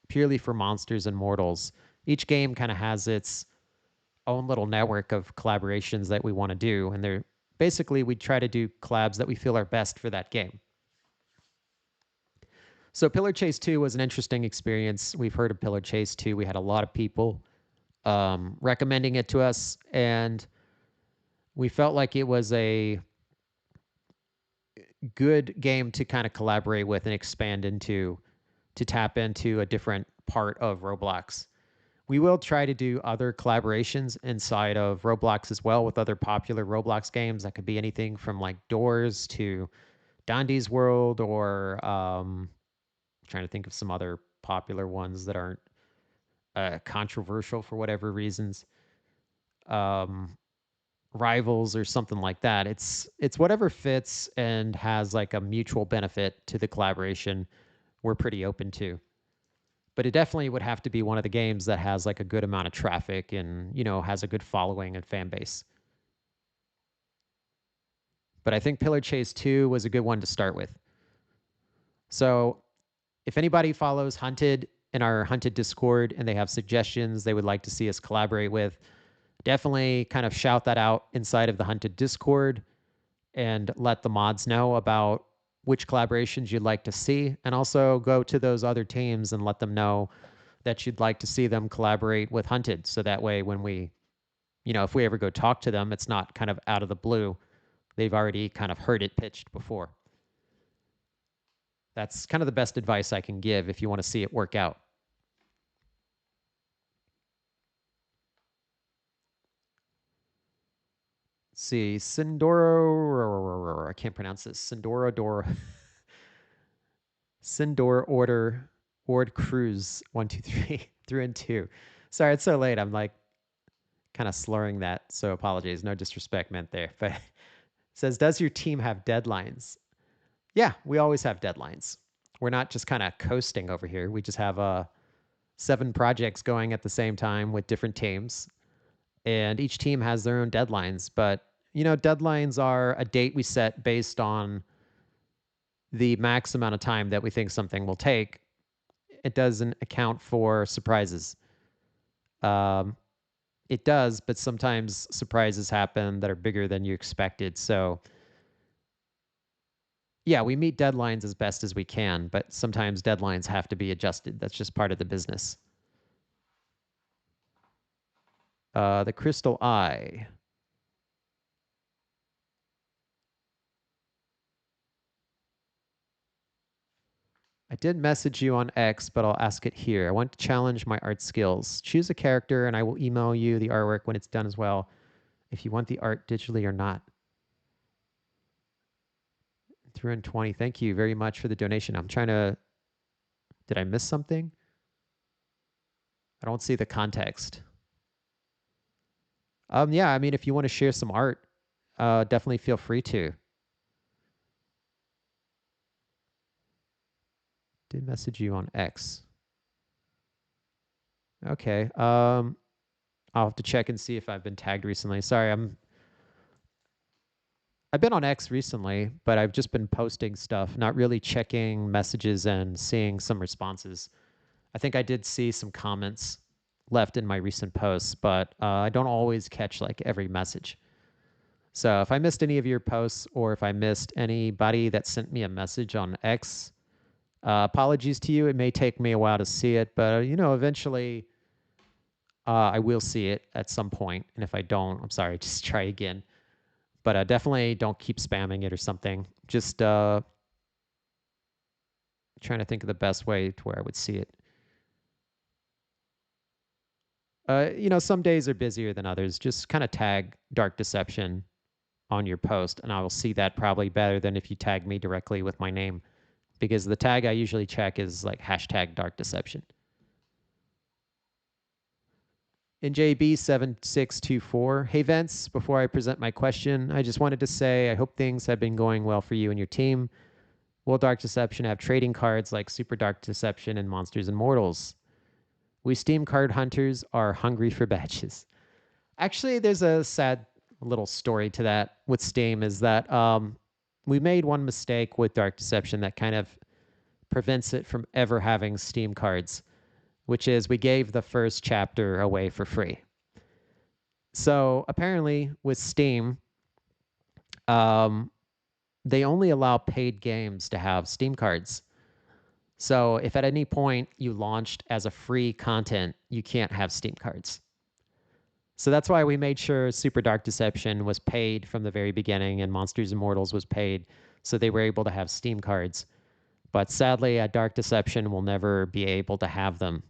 purely for Monsters and Mortals. Each game kind of has its own little network of collaborations that we want to do, and they're basically we try to do collabs that we feel are best for that game. So Pillar Chase 2 was an interesting experience. We've heard of Pillar Chase 2. We had a lot of people recommending it to us, and we felt like it was a good game to kind of collaborate with and expand into, to tap into a different part of Roblox. We will try to do other collaborations inside of Roblox as well with other popular Roblox games. That could be anything from like Doors to Dandy's World, or trying to think of some other popular ones that aren't controversial for whatever reasons. Um, Rivals or something like that. It's whatever fits and has like a mutual benefit to the collaboration. We're pretty open to. But it definitely would have to be one of the games that has like a good amount of traffic and, has a good following and fan base. But I think Pillar Chase 2 was a good one to start with. So if anybody follows Hunted in our Hunted Discord and they have suggestions they would like to see us collaborate with, definitely kind of shout that out inside of the Hunted Discord and let the mods know about which collaborations you'd like to see. And also go to those other teams and let them know that you'd like to see them collaborate with Hunted. So that way, when we, if we ever go talk to them, it's not kind of out of the blue. They've already kind of heard it pitched before. That's kind of the best advice I can give if you want to see it work out. Let's see, Sindoro, I can't pronounce this. Sindoro Sindor Order Ord Cruz 123 through and 2. Sorry, it's so late. I'm like kind of slurring that, so apologies. No disrespect meant there. But it says, does your team have deadlines? Yeah, we always have deadlines. We're not just kind of coasting over here. We just have 7 projects going at the same time with different teams, and each team has their own deadlines. But deadlines are a date we set based on the max amount of time that we think something will take. It doesn't account for surprises. Um, it does, but sometimes surprises happen that are bigger than you expected. So, yeah, we meet deadlines as best as we can, but sometimes deadlines have to be adjusted. That's just part of the business. The Crystal Eye. I did message you on X, but I'll ask it here. I want to challenge my art skills. Choose a character, and I will email you the artwork when it's done as well, if you want the art digitally or not. 320. Thank you very much for the donation. I'm trying to. Did I miss something? I don't see the context. Yeah, I mean, if you want to share some art, definitely feel free to. Did message you on X. Okay. I'll have to check and see if I've been tagged recently. Sorry, I've been on X recently, but I've just been posting stuff, not really checking messages and seeing some responses. I think I did see some comments left in my recent posts, but I don't always catch like every message. So if I missed any of your posts or if I missed anybody that sent me a message on X, apologies to you. It may take me a while to see it, but eventually I will see it at some point. And if I don't, I'm sorry, just try again. But definitely don't keep spamming it or something. Just trying to think of the best way to where I would see it. Some days are busier than others. Just kind of tag Dark Deception on your post, and I will see that probably better than if you tag me directly with my name, because the tag I usually check is like hashtag Dark Deception. NJB7624. Hey, Vince, before I present my question, I just wanted to say I hope things have been going well for you and your team. Will Dark Deception have trading cards like Super Dark Deception and Monsters and Mortals? We Steam card hunters are hungry for badges. Actually, there's a sad little story to that with Steam, is that we made one mistake with Dark Deception that kind of prevents it from ever having Steam cards. which is we gave the first chapter away for free. So apparently, with Steam, um, they only allow paid games to have Steam cards. So if at any point you launched as a free content, you can't have Steam cards. So that's why we made sure Super Dark Deception was paid from the very beginning and Monsters Immortals was paid. So they were able to have Steam cards. But sadly, a Dark Deception will never be able to have them.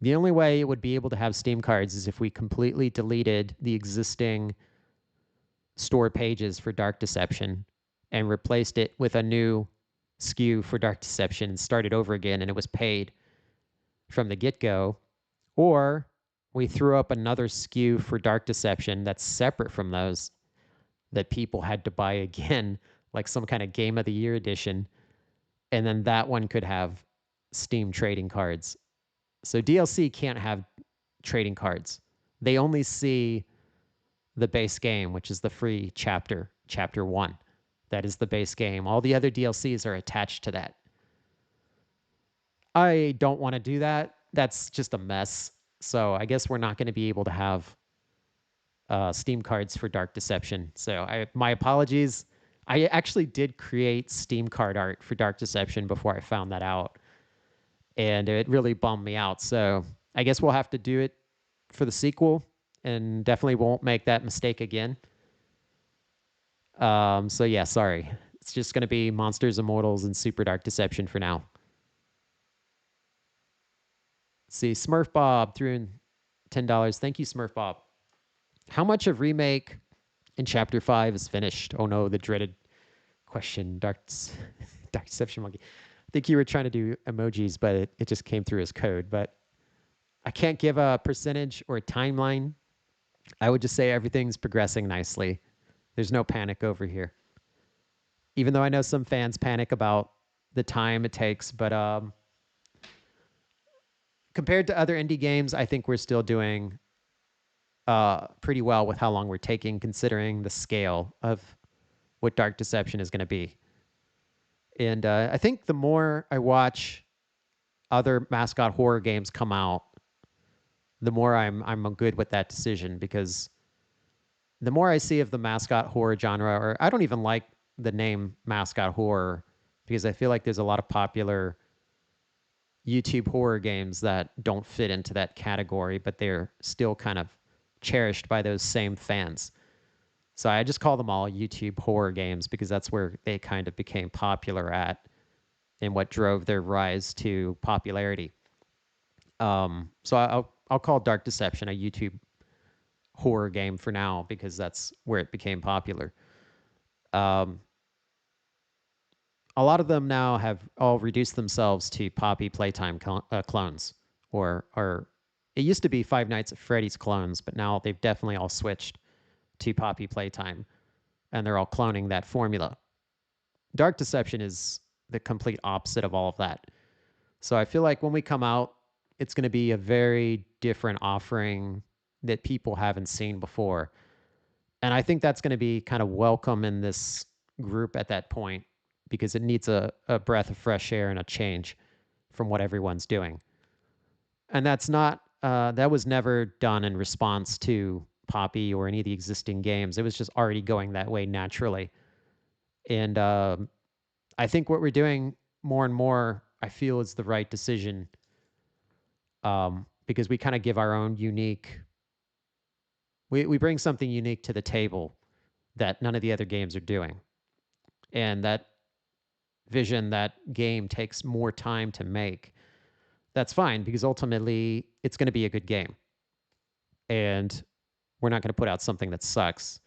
The only way it would be able to have Steam cards is if we completely deleted the existing store pages for Dark Deception and replaced it with a new SKU for Dark Deception and started over again and it was paid from the get go. Or we threw up another SKU for Dark Deception that's separate from those that people had to buy again, like some kind of Game of the Year edition. And then that one could have Steam trading cards. So DLC can't have trading cards. They only see the base game, which is the free chapter 1. That is the base game. All the other DLCs are attached to that. I don't want to do that. That's just a mess. So I guess we're not going to be able to have Steam cards for Dark Deception. So my apologies. I actually did create Steam card art for Dark Deception before I found that out, and it really bummed me out. So I guess we'll have to do it for the sequel, and definitely won't make that mistake again. So yeah, sorry. It's just going to be Monsters Immortals and Super Dark Deception for now. Let's see, Smurf Bob threw in $10. Thank you, Smurf Bob. How much of remake in Chapter 5 is finished? Oh no, the dreaded question, Dark Deception Monkey. I think you were trying to do emojis, but it just came through as code. But I can't give a percentage or a timeline. I would just say everything's progressing nicely. There's no panic over here. Even though I know some fans panic about the time it takes, but compared to other indie games, I think we're still doing pretty well with how long we're taking, considering the scale of what Dark Deception is going to be. And I think the more I watch other mascot horror games come out, the more I'm good with that decision, because the more I see of the mascot horror genre, or I don't even like the name mascot horror, because I feel like there's a lot of popular YouTube horror games that don't fit into that category, but they're still kind of cherished by those same fans. So I just call them all YouTube horror games because that's where they kind of became popular at and what drove their rise to popularity. So I'll call Dark Deception a YouTube horror game for now because that's where it became popular. Um, a lot of them now have all reduced themselves to Poppy Playtime clones, or it used to be Five Nights at Freddy's clones, but now they've definitely all switched to Poppy Playtime, and they're all cloning that formula. Dark Deception is the complete opposite of all of that. So I feel like when we come out, it's going to be a very different offering that people haven't seen before. And I think that's going to be kind of welcome in this group at that point because it needs a breath of fresh air and a change from what everyone's doing. And that was never done in response to Poppy or any of the existing games. It was just already going that way naturally. And I think what we're doing more and more, I feel, is the right decision, because we kind of give our own unique, we bring something unique to the table that none of the other games are doing. And that vision, that game takes more time to make. That's fine because ultimately it's going to be a good game. And we're not going to put out something that sucks.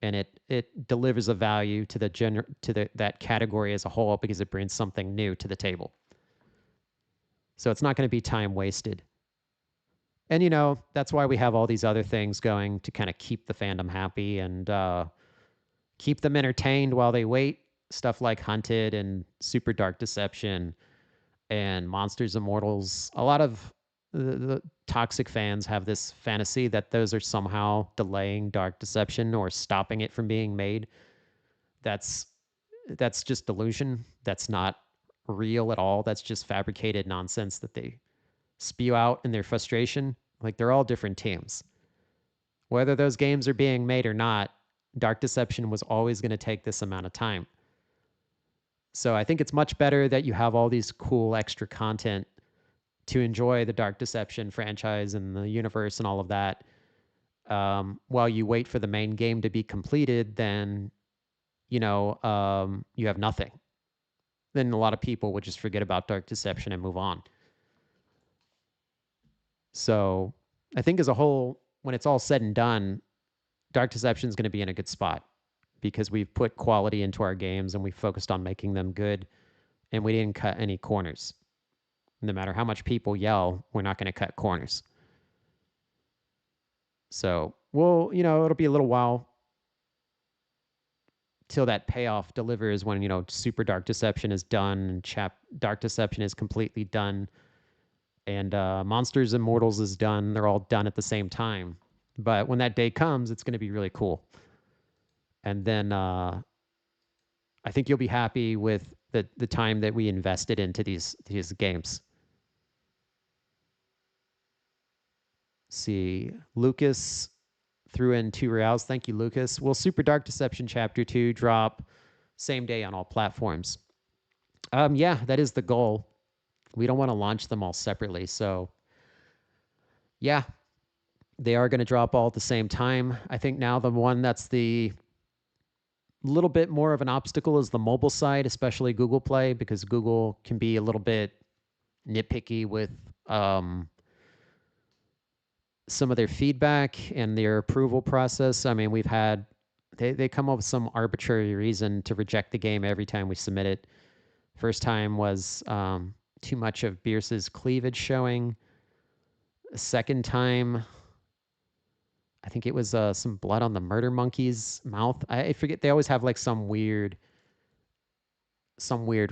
And it delivers a value to that category as a whole because it brings something new to the table. So it's not going to be time wasted. And that's why we have all these other things going to kind of keep the fandom happy and keep them entertained while they wait. Stuff like Hunted and Super Dark Deception and Monsters Immortals. A lot of the toxic fans have this fantasy that those are somehow delaying Dark Deception or stopping it from being made. That's just delusion. That's not real at all. That's just fabricated nonsense that they spew out in their frustration. Like they're all different teams. Whether those games are being made or not, Dark Deception was always going to take this amount of time. So I think it's much better that you have all these cool extra content to enjoy the Dark Deception franchise and the universe and all of that, while you wait for the main game to be completed, then, you have nothing. Then a lot of people would just forget about Dark Deception and move on. So I think as a whole, when it's all said and done, Dark Deception is going to be in a good spot because we've put quality into our games and we focused on making them good and we didn't cut any corners. No matter how much people yell, we're not going to cut corners. So, well, it'll be a little while till that payoff delivers when, Super Dark Deception is done, Dark Deception is completely done, and Monsters Immortals is done. They're all done at the same time. But when that day comes, it's going to be really cool. And then I think you'll be happy with the time that we invested into these games. See, Lucas threw in $2. Thank you, Lucas. Will Super Dark Deception Chapter 2 drop same day on all platforms? Yeah, that is the goal. We don't want to launch them all separately. So, yeah, they are going to drop all at the same time. I think now the one that's the little bit more of an obstacle is the mobile side, especially Google Play, because Google can be a little bit nitpicky with some of their feedback and their approval process. I mean, they come up with some arbitrary reason to reject the game every time we submit it. First time was too much of Bierce's cleavage showing. The second time, I think it was some blood on the murder monkey's mouth. I forget. They always have like some weird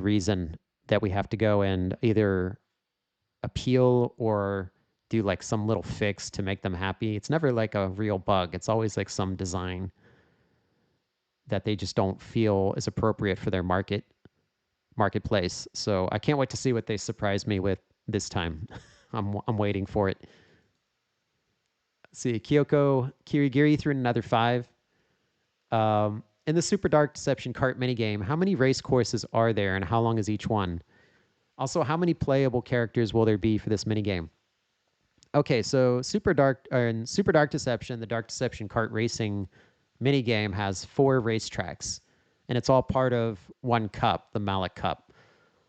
reason that we have to go and either appeal or do like some little fix to make them happy. It's never like a real bug. It's always like some design that they just don't feel is appropriate for their marketplace. So I can't wait to see what they surprise me with this time. I'm waiting for it. Let's see, Kyoko Kirigiri threw in another 5. In the Super Dark Deception cart minigame, how many race courses are there and how long is each one? Also, how many playable characters will there be for this minigame? Okay, so Super Dark Deception, the Dark Deception kart racing minigame has 4 racetracks, and it's all part of one cup, the Malik Cup.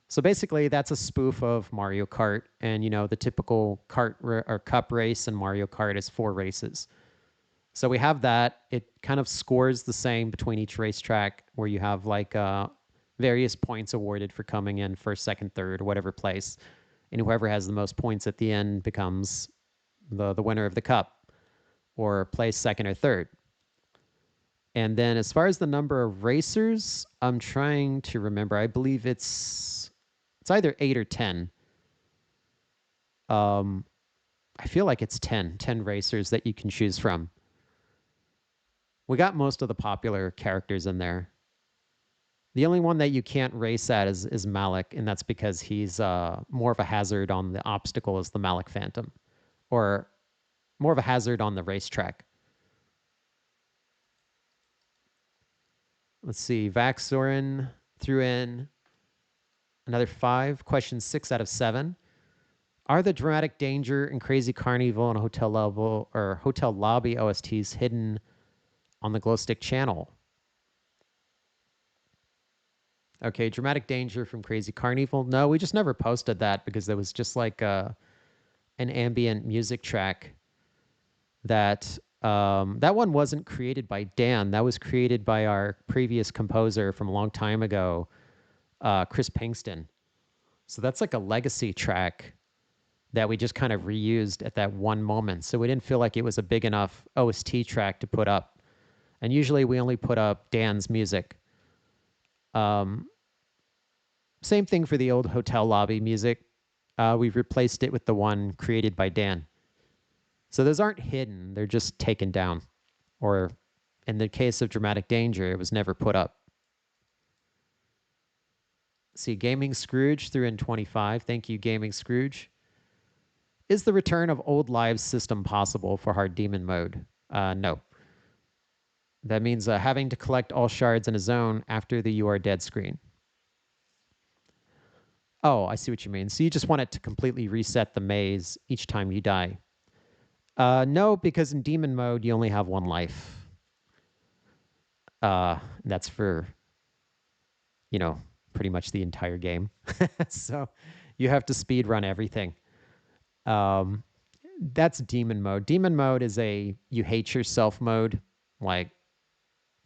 So basically, that's a spoof of Mario Kart, and the typical or cup race in Mario Kart is 4 races. So we have that. It kind of scores the same between each racetrack, where you have like various points awarded for coming in first, second, third, whatever place, and whoever has the most points at the end becomes the winner of the cup, or plays second or third. And then as far as the number of racers, I'm trying to remember. I believe it's either 8 or 10. I feel like it's 10 racers that you can choose from. We got most of the popular characters in there. The only one that you can't race at is Malik, and that's because he's more of a hazard on the obstacle as the Malik Phantom, or more of a hazard on the racetrack. Let's see. Vaxorin threw in another 5. Question 6 out of 7. Are the Dramatic Danger and Crazy Carnival and Hotel Level or Hotel Lobby OSTs hidden on the Glowstick channel? Okay, Dramatic Danger from Crazy Carnival. No, we just never posted that because there was just like an ambient music track that that one wasn't created by Dan. That was created by our previous composer from a long time ago, Chris Pinkston. So that's like a legacy track that we just kind of reused at that one moment. So we didn't feel like it was a big enough OST track to put up. And usually we only put up Dan's music. Same thing for the old Hotel Lobby music. We've replaced it with the one created by Dan. So those aren't hidden. They're just taken down. Or in the case of Dramatic Danger, it was never put up. See, Gaming Scrooge threw in 25. Thank you, Gaming Scrooge. Is the return of old lives system possible for hard demon mode? No. That means having to collect all shards in a zone after the you are dead screen. Oh, I see what you mean. So you just want it to completely reset the maze each time you die. No, because in demon mode you only have one life. That's for, you know, pretty much the entire game. So you have to speed run everything. Um, that's demon mode. Demon mode is a you hate yourself mode. Like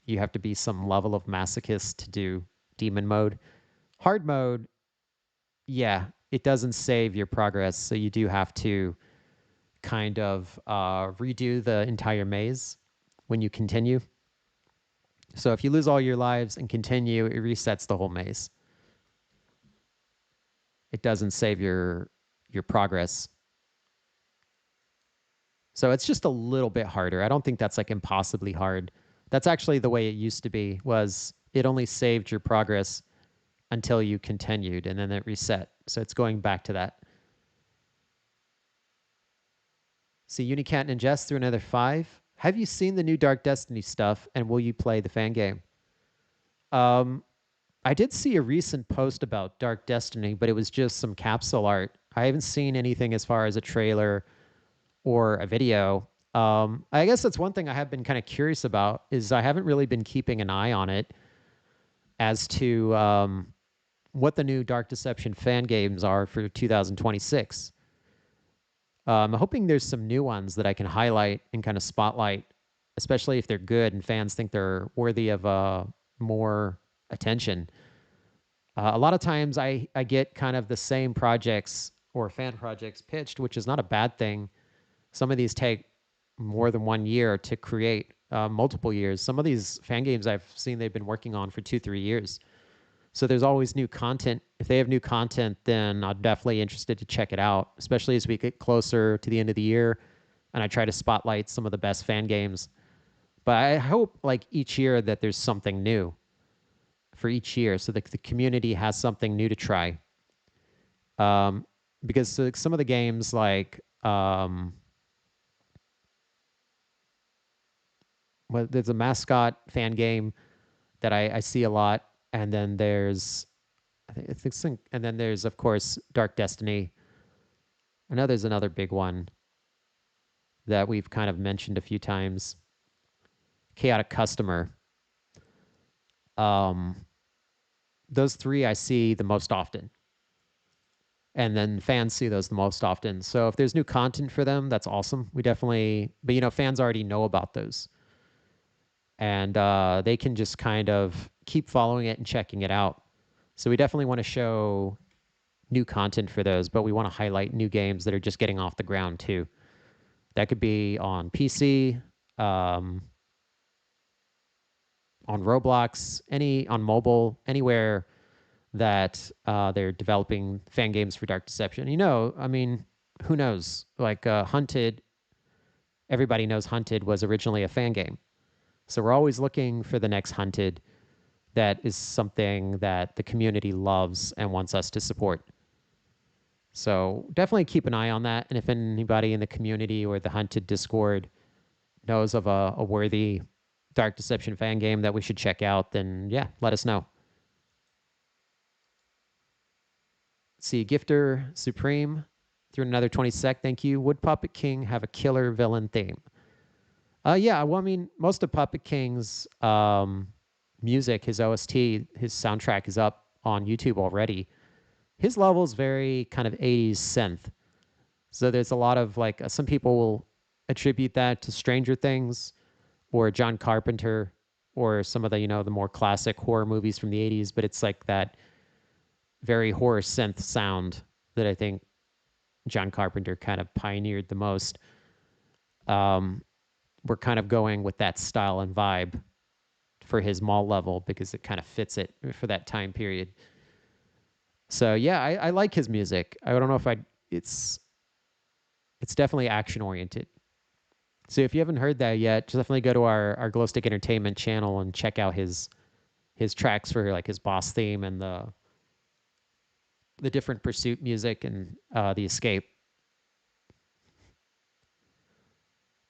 you have to be some level of masochist to do demon mode. Hard mode, yeah, it doesn't save your progress, so you do have to kind of redo the entire maze when you continue. So if you lose all your lives and continue, it resets the whole maze. It doesn't save your progress. So it's just a little bit harder. I don't think that's like impossibly hard. That's actually the way it used to be, was it only saved your progress until you continued and then it reset. So it's going back to that. See, Unicat and Ingest through another 5. Have you seen the new Dark Destiny stuff and will you play the fan game? Um, I did see a recent post about Dark Destiny, but it was just some capsule art. I haven't seen anything as far as a trailer or a video. I guess that's one thing I have been kind of curious about is I haven't really been keeping an eye on it as to what the new Dark Deception fan games are for 2026. I'm hoping there's some new ones that I can highlight and kind of spotlight, especially if they're good and fans think they're worthy of more attention. A lot of times I get kind of the same projects or fan projects pitched, which is not a bad thing. Some of these take more than 1 year to create, multiple years. Some of these fan games I've seen they've been working on for 2, 3 years. So there's always new content. If they have new content, then I'm definitely interested to check it out, especially as we get closer to the end of the year and I try to spotlight some of the best fan games. But I hope like each year that there's something new for each year so that the community has something new to try. Um, because some of the games like well, there's a mascot fan game that I see a lot, and then there's and then there's of course Dark Destiny. I know there's another big one that we've kind of mentioned a few times. Chaotic Customer. Um, those three I see the most often, and then fans see those the most often. So if there's new content for them, that's awesome. We definitely, but you know, fans already know about those, and they can just kind of keep following it and checking it out. So we definitely want to show new content for those, but we want to highlight new games that are just getting off the ground too. That could be on PC, um, on Roblox, any on mobile, anywhere that they're developing fan games for Dark Deception. You know, I mean, who knows? Like Hunted, everybody knows Hunted was originally a fan game. So we're always looking for the next Hunted that is something that the community loves and wants us to support. So definitely keep an eye on that. And if anybody in the community or the Hunted Discord knows of a worthy Dark Deception fan game that we should check out, then yeah, let us know. See, Gifter Supreme through another 20 sec. Thank you. Would Puppet King have a killer villain theme? Yeah, well, I mean, most of Puppet King's music, his OST, his soundtrack is up on YouTube already. His level is very kind of 80s synth. So there's a lot of like, some people will attribute that to Stranger Things or John Carpenter or some of the, you know, the more classic horror movies from the 80s, but it's like that very horror synth sound that I think John Carpenter kind of pioneered the most. Um, we're kind of going with that style and vibe for his mall level because it kind of fits it for that time period. So yeah, I like his music. I don't know if I it's definitely action oriented. So if you haven't heard that yet, just definitely go to our Glowstick Entertainment channel and check out his tracks for like his boss theme and the different pursuit music and the escape.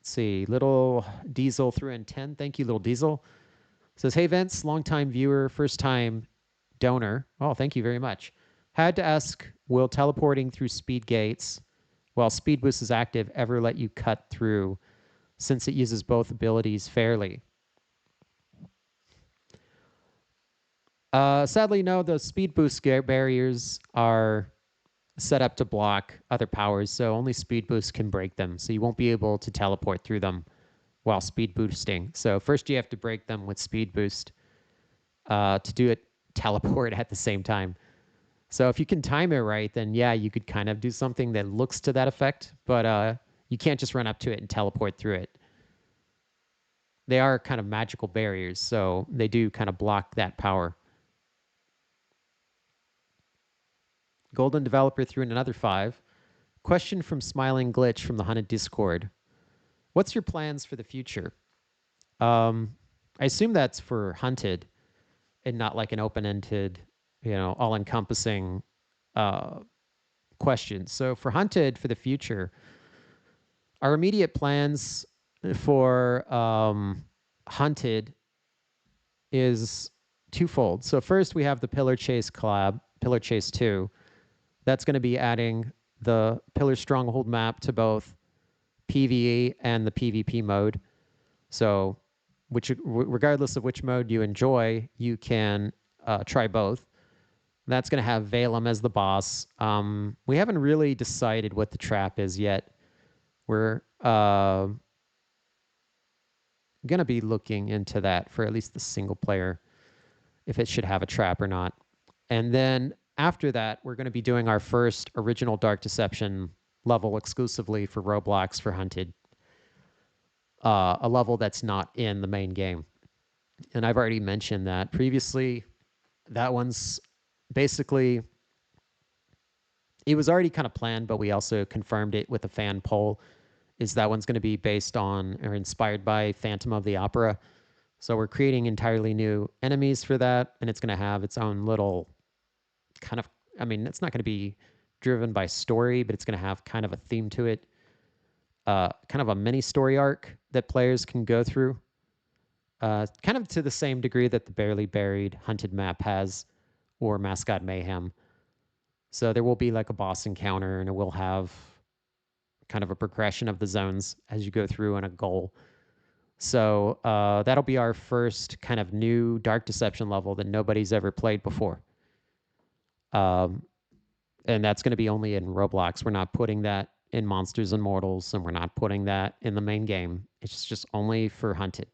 Let's see. Little Diesel threw in 10. Thank you, Little Diesel. Says, hey, Vince, longtime viewer, first time donor. Oh, thank you very much. Had to ask, will teleporting through speed gates while speed boost is active ever let you cut through since it uses both abilities fairly? Sadly, no. The speed boost barriers are set up to block other powers, so only speed boost can break them. So you won't be able to teleport through them while speed boosting. So first you have to break them with speed boost to do it teleport at the same time. So if you can time it right, then yeah, you could kind of do something that looks to that effect, but you can't just run up to it and teleport through it. They are kind of magical barriers, so they do kind of block that power. Golden Developer threw in another 5. Question from Smiling Glitch from the Hunted Discord. What's your plans for the future? I assume that's for Hunted and not like an open-ended, all-encompassing uh, question. So for Hunted for the future, our immediate plans for Hunted is twofold. So first we have the Pillar Chase collab, Pillar Chase 2. That's going to be adding the Pillar Stronghold map to both PvE and the PvP mode. So regardless of which mode you enjoy, you can try both. That's going to have Valem as the boss. We haven't really decided what the trap is yet. We're going to be looking into that for at least the single player, if it should have a trap or not. And then after that, we're going to be doing our first original Dark Deception level exclusively for Roblox for Hunted, a level that's not in the main game. And I've already mentioned that previously. That one's basically, it was already kind of planned, but we also confirmed it with a fan poll. Is that one's going to be based on or inspired by Phantom of the Opera. So we're creating entirely new enemies for that, and it's going to have its own little kind of, I mean, it's not going to be driven by story, but it's going to have kind of a theme to it, kind of a mini story arc that players can go through, kind of to the same degree that the Barely Buried Hunted map has, or Mascot Mayhem. So there will be like a boss encounter, and it will have kind of a progression of the zones as you go through and a goal. So that'll be our first kind of new Dark Deception level that nobody's ever played before. And that's going to be only in Roblox. We're not putting that in Monsters and Mortals, and we're not putting that in the main game. It's just only for Hunted.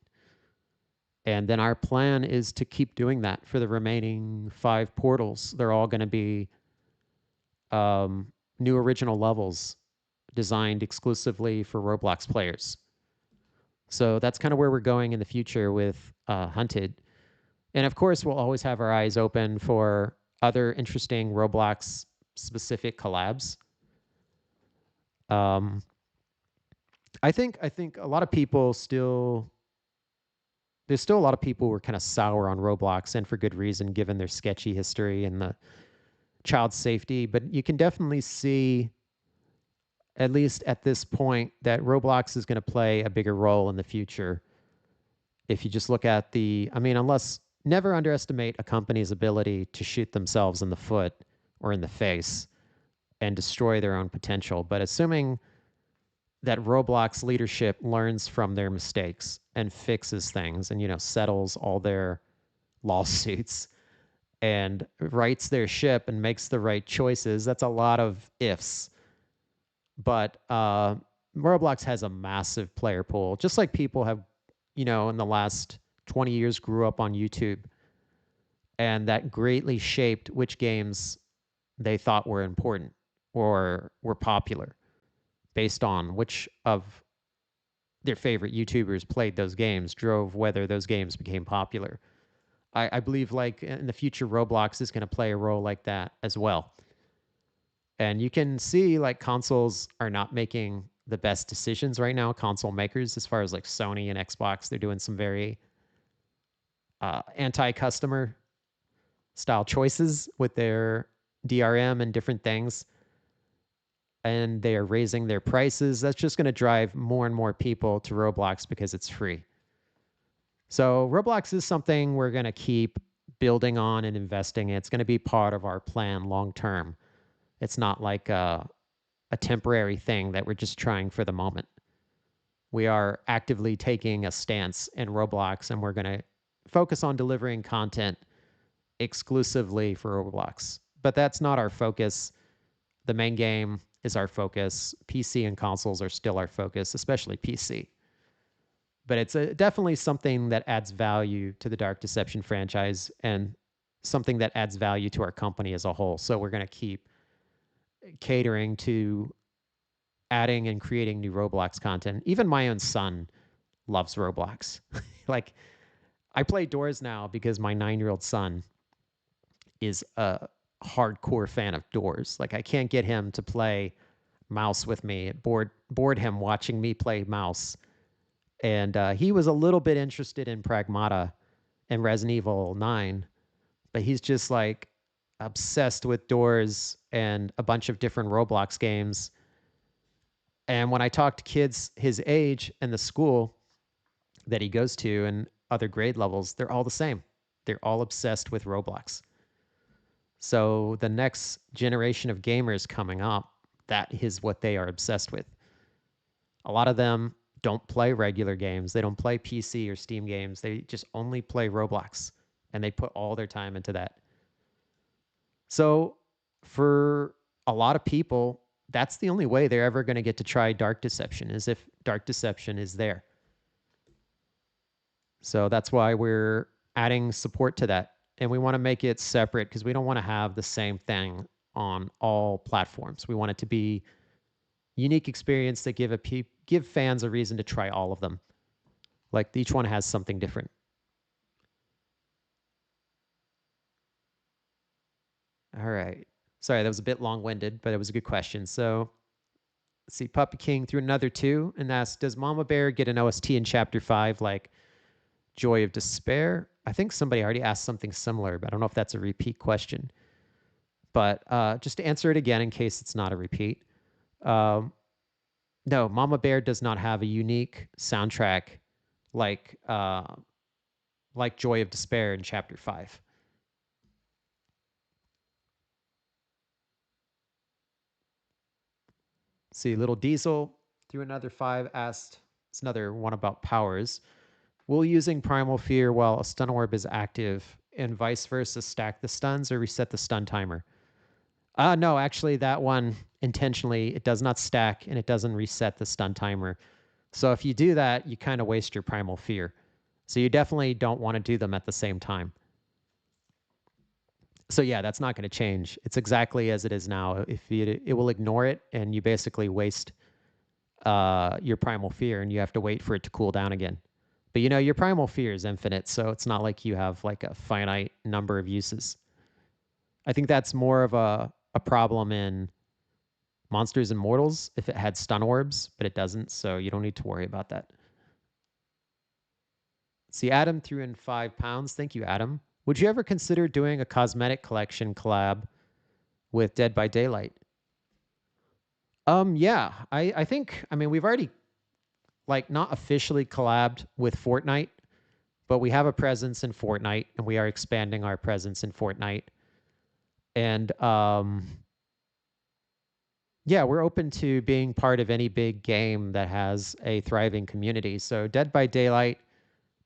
And then our plan is to keep doing that for the remaining 5 portals. They're all going to be new original levels designed exclusively for Roblox players. So that's kind of where we're going in the future with Hunted. And of course, we'll always have our eyes open for other interesting Roblox specific collabs. I think a lot of people still, there's still a lot of people who are kind of sour on Roblox, and for good reason, given their sketchy history and the child safety. But you can definitely see, at least at this point, that Roblox is going to play a bigger role in the future. If you just look at unless, never underestimate a company's ability to shoot themselves in the foot or in the face and destroy their own potential. But assuming that Roblox leadership learns from their mistakes and fixes things and, settles all their lawsuits and rights their ship and makes the right choices, that's a lot of ifs. But Roblox has a massive player pool, just like people have, in the last 20 years grew up on YouTube. And that greatly shaped which games they thought were important or were popular based on which of their favorite YouTubers played those games, drove whether those games became popular. I believe, like, in the future, Roblox is going to play a role like that as well. And you can see, like, consoles are not making the best decisions right now, console makers, as far as like Sony and Xbox. They're doing some very anti-customer style choices with their DRM and different things. and they are raising their prices, that's just going to drive more and more people to Roblox because it's free. So Roblox is something we're going to keep building on and investing in. It's going to be part of our plan long term. It's not like a temporary thing that we're just trying for the moment. We are actively taking a stance in Roblox, and we're going to focus on delivering content exclusively for Roblox. But that's not our focus. The main game is our focus. PC and consoles are still our focus, especially PC. But it's definitely something that adds value to the Dark Deception franchise and something that adds value to our company as a whole. So we're going to keep catering to adding and creating new Roblox content. Even my own son loves Roblox. Like, I play Doors now because my 9-year-old son is a hardcore fan of Doors. Like, I can't get him to play mouse with me. It bored him watching me play mouse. And he was a little bit interested in Pragmata and Resident Evil 9, but he's just like obsessed with Doors and a bunch of different Roblox games. And when I talk to kids his age and the school that he goes to and other grade levels, they're all the same. They're all obsessed with Roblox. So the next generation of gamers coming up, that is what they are obsessed with. A lot of them don't play regular games. They don't play PC or Steam games. They just only play Roblox, and they put all their time into that. So for a lot of people, that's the only way they're ever going to get to try Dark Deception, is if Dark Deception is there. So that's why we're adding support to that. And we want to make it separate because we don't want to have the same thing on all platforms. We want it to be unique experience that give fans a reason to try all of them. Like, each one has something different. All right. Sorry, that was a bit long-winded, but it was a good question. So let's see. Puppy King threw another two and asked, does Mama Bear get an OST in Chapter 5 like Joy of Despair? I think somebody already asked something similar, but I don't know if that's a repeat question. But just to answer it again in case it's not a repeat. Um, no, Mama Bear does not have a unique soundtrack like Joy of Despair in Chapter 5. See, Little Diesel threw another 5, asked, it's another one about powers. Will using Primal Fear while a stun orb is active and vice versa stack the stuns or reset the stun timer? No, actually, that one intentionally, it does not stack and it doesn't reset the stun timer. So if you do that, you kind of waste your Primal Fear. So you definitely don't want to do them at the same time. So yeah, that's not going to change. It's exactly as it is now. It will ignore it, and you basically waste your Primal Fear, and you have to wait for it to cool down again. But your Primal Fear is infinite, so it's not like you have like a finite number of uses. I think that's more of a problem in Monsters and Mortals if it had stun orbs, but it doesn't, so you don't need to worry about that. See, Adam threw in £5. Thank you, Adam. Would you ever consider doing a cosmetic collection collab with Dead by Daylight? Yeah, I think, I mean, we've already like not officially collabed with Fortnite, but we have a presence in Fortnite and we are expanding our presence in Fortnite. And yeah, we're open to being part of any big game that has a thriving community. So Dead by Daylight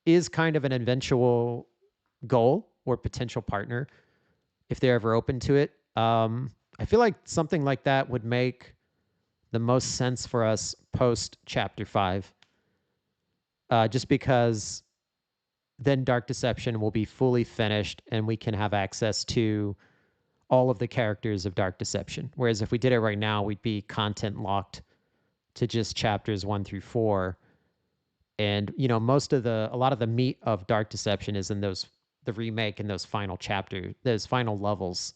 is kind of an eventual goal or potential partner if they're ever open to it. I feel like something like that would make the most sense for us post Chapter 5, just because then Dark Deception will be fully finished and we can have access to all of the characters of Dark Deception. Whereas if we did it right now, we'd be content locked to just chapters 1 through 4. And, a lot of the meat of Dark Deception is in the remake and those final chapters, those final levels.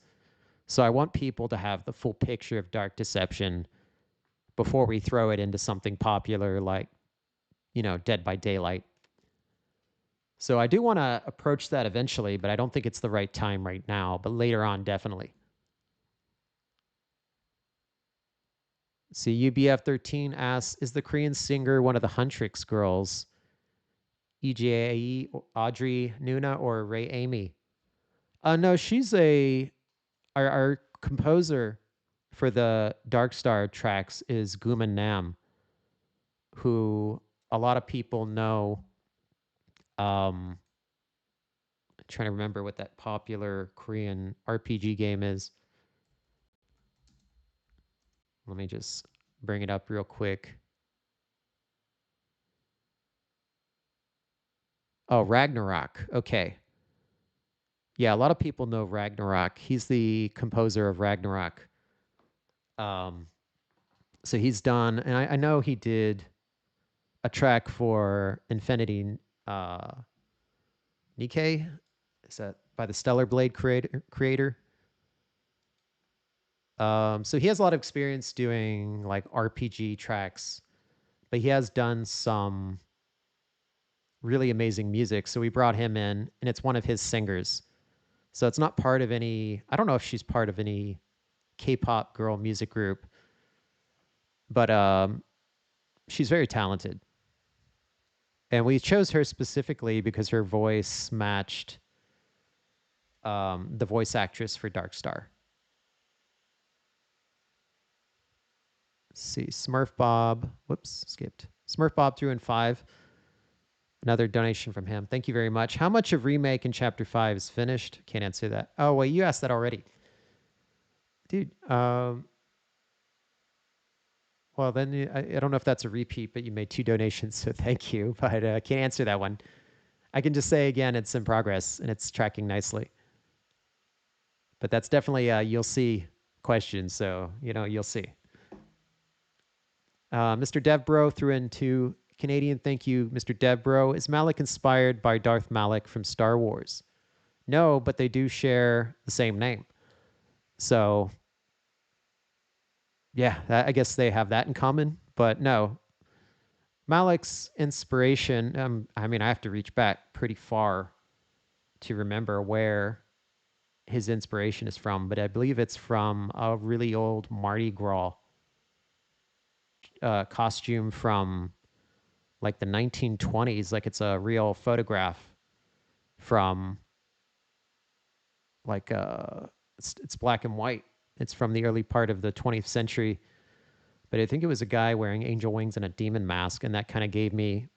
So I want people to have the full picture of Dark Deception before we throw it into something popular like, Dead by Daylight. So I do want to approach that eventually, but I don't think it's the right time right now. But later on, definitely. See, UBF13 asks, is the Korean singer one of the Huntrix girls? EJAE, Audrey Nuna, or Ray Amy? No, she's our composer for the Dark Star tracks is Guman Nam, who a lot of people know. I'm trying to remember what that popular Korean RPG game is. Let me just bring it up real quick. Oh, Ragnarok. Okay. Yeah, a lot of people know Ragnarok. He's the composer of Ragnarok. Um, so he's done, and I know he did a track for Infinity Nikkei. Is that by the Stellar Blade creator? So he has a lot of experience doing like RPG tracks, but he has done some really amazing music. So we brought him in, and it's one of his singers. So it's not part of any, I don't know if she's part of any K-pop girl music group, but she's very talented. And we chose her specifically because her voice matched the voice actress for Dark Star. Let's see, Smurf Bob. Whoops, skipped. Smurf Bob threw in 5. Another donation from him. Thank you very much. How much of remake in chapter 5 is finished? Can't answer that. Oh, well, you asked that already. Dude, well, then I don't know if that's a repeat, but you made 2 donations, so thank you. But I can't answer that one. I can just say again, it's in progress and it's tracking nicely. But that's definitely a you'll see question, so you'll see. Mr. Devbro threw in 2 Canadian. Thank you, Mr. Devbro. Is Malik inspired by Darth Malik from Star Wars? No, but they do share the same name. So, yeah, I guess they have that in common. But no, Malik's inspiration, I mean, I have to reach back pretty far to remember where his inspiration is from, but I believe it's from a really old Mardi Gras costume from like the 1920s. Like it's a real photograph from like it's black and white. It's from the early part of the 20th century, but I think it was a guy wearing angel wings and a demon mask, and that kind of gave me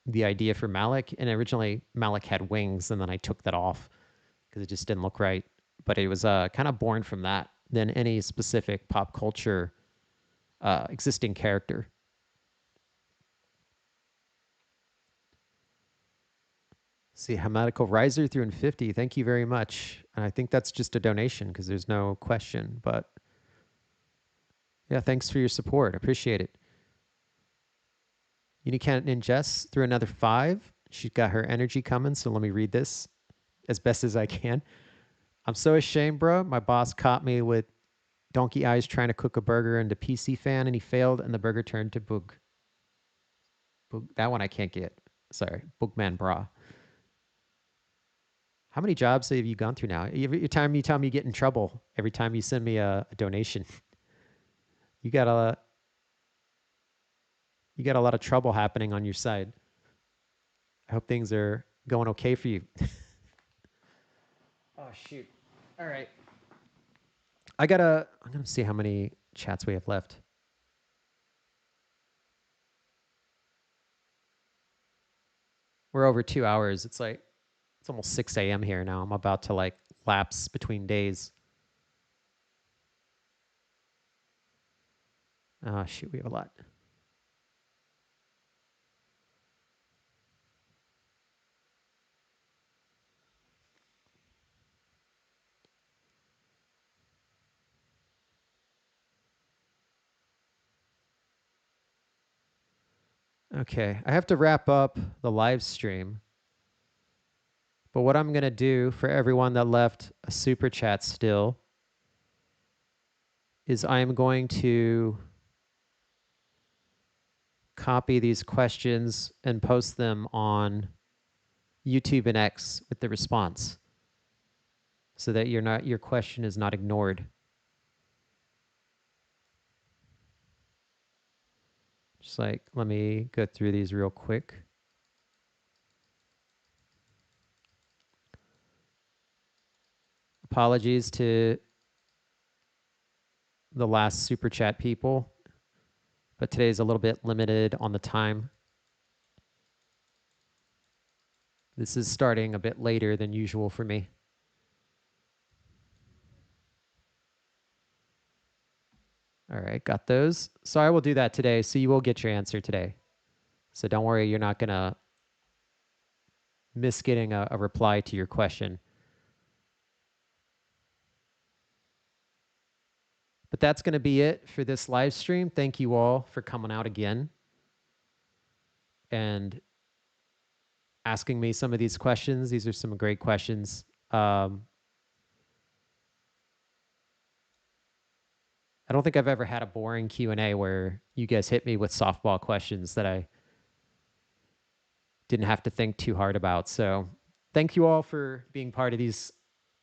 the idea for Malik. And originally Malik had wings, and then I took that off because it just didn't look right. But it was kind of born from that than any specific pop culture existing character. See, Hamadical Riser through in 50. Thank you very much. And I think that's just a donation because there's no question. But yeah, thanks for your support. Appreciate it. Unicat and Jess through another 5. She's got her energy coming, so let me read this as best as I can. I'm so ashamed, bro. My boss caught me with donkey eyes trying to cook a burger into PC fan, and he failed, and the burger turned to boog. Boog. That one I can't get. Sorry, Boogman Bra. How many jobs have you gone through now? Every time you tell me you get in trouble, every time you send me a donation, you got a lot of trouble happening on your side. I hope things are going okay for you. Oh shoot! All right, I'm gonna see how many chats we have left. We're over 2 hours. It's almost 6 a.m. here now. I'm about to like lapse between days. Oh shoot, we have a lot. Okay, I have to wrap up the live stream. But what I'm going to do for everyone that left a super chat still is I am going to copy these questions and post them on YouTube and X with the response so that your question is not ignored. Just like, let me go through these real quick. Apologies to the last super chat people, but today's a little bit limited on the time. This is starting a bit later than usual for me. All right, got those. So I will do that today. So you will get your answer today. So don't worry, you're not going to miss getting a reply to your question. But that's going to be it for this live stream. Thank you all for coming out again and asking me some of these questions. These are some great questions. I don't think I've ever had a boring Q&A where you guys hit me with softball questions that I didn't have to think too hard about. So thank you all for being part of these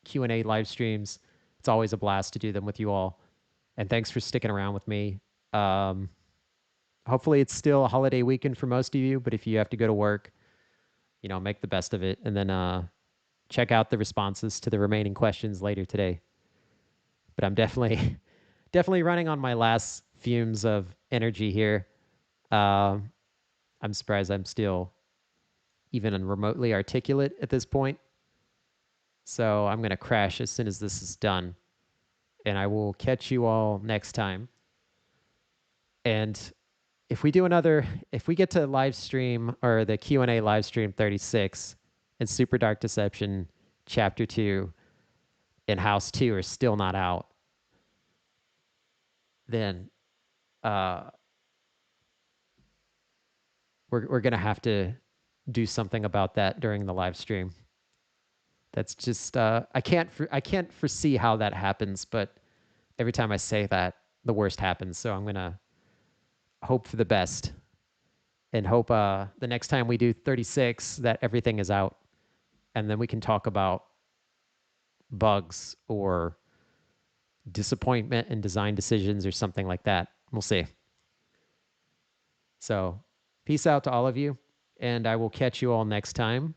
Q&A live streams. It's always a blast to do them with you all. And thanks for sticking around with me. Um, Hopefully it's still a holiday weekend for most of you, but if you have to go to work, make the best of it. And then check out the responses to the remaining questions later today. But I'm definitely definitely running on my last fumes of energy here. Um, I'm surprised I'm still even remotely articulate at this point. So I'm going to crash as soon as this is done. And I will catch you all next time. And if we get to live stream or the Q&A live stream 36 and Super Dark Deception Chapter 2 and House 2 are still not out, then uh, we're going to have to do something about that during the live stream. That's just I can't foresee how that happens, but every time I say that, the worst happens. So I'm gonna hope for the best and hope the next time we do 36 that everything is out, and then we can talk about bugs or disappointment in design decisions or something like that. We'll see. So peace out to all of you, and I will catch you all next time.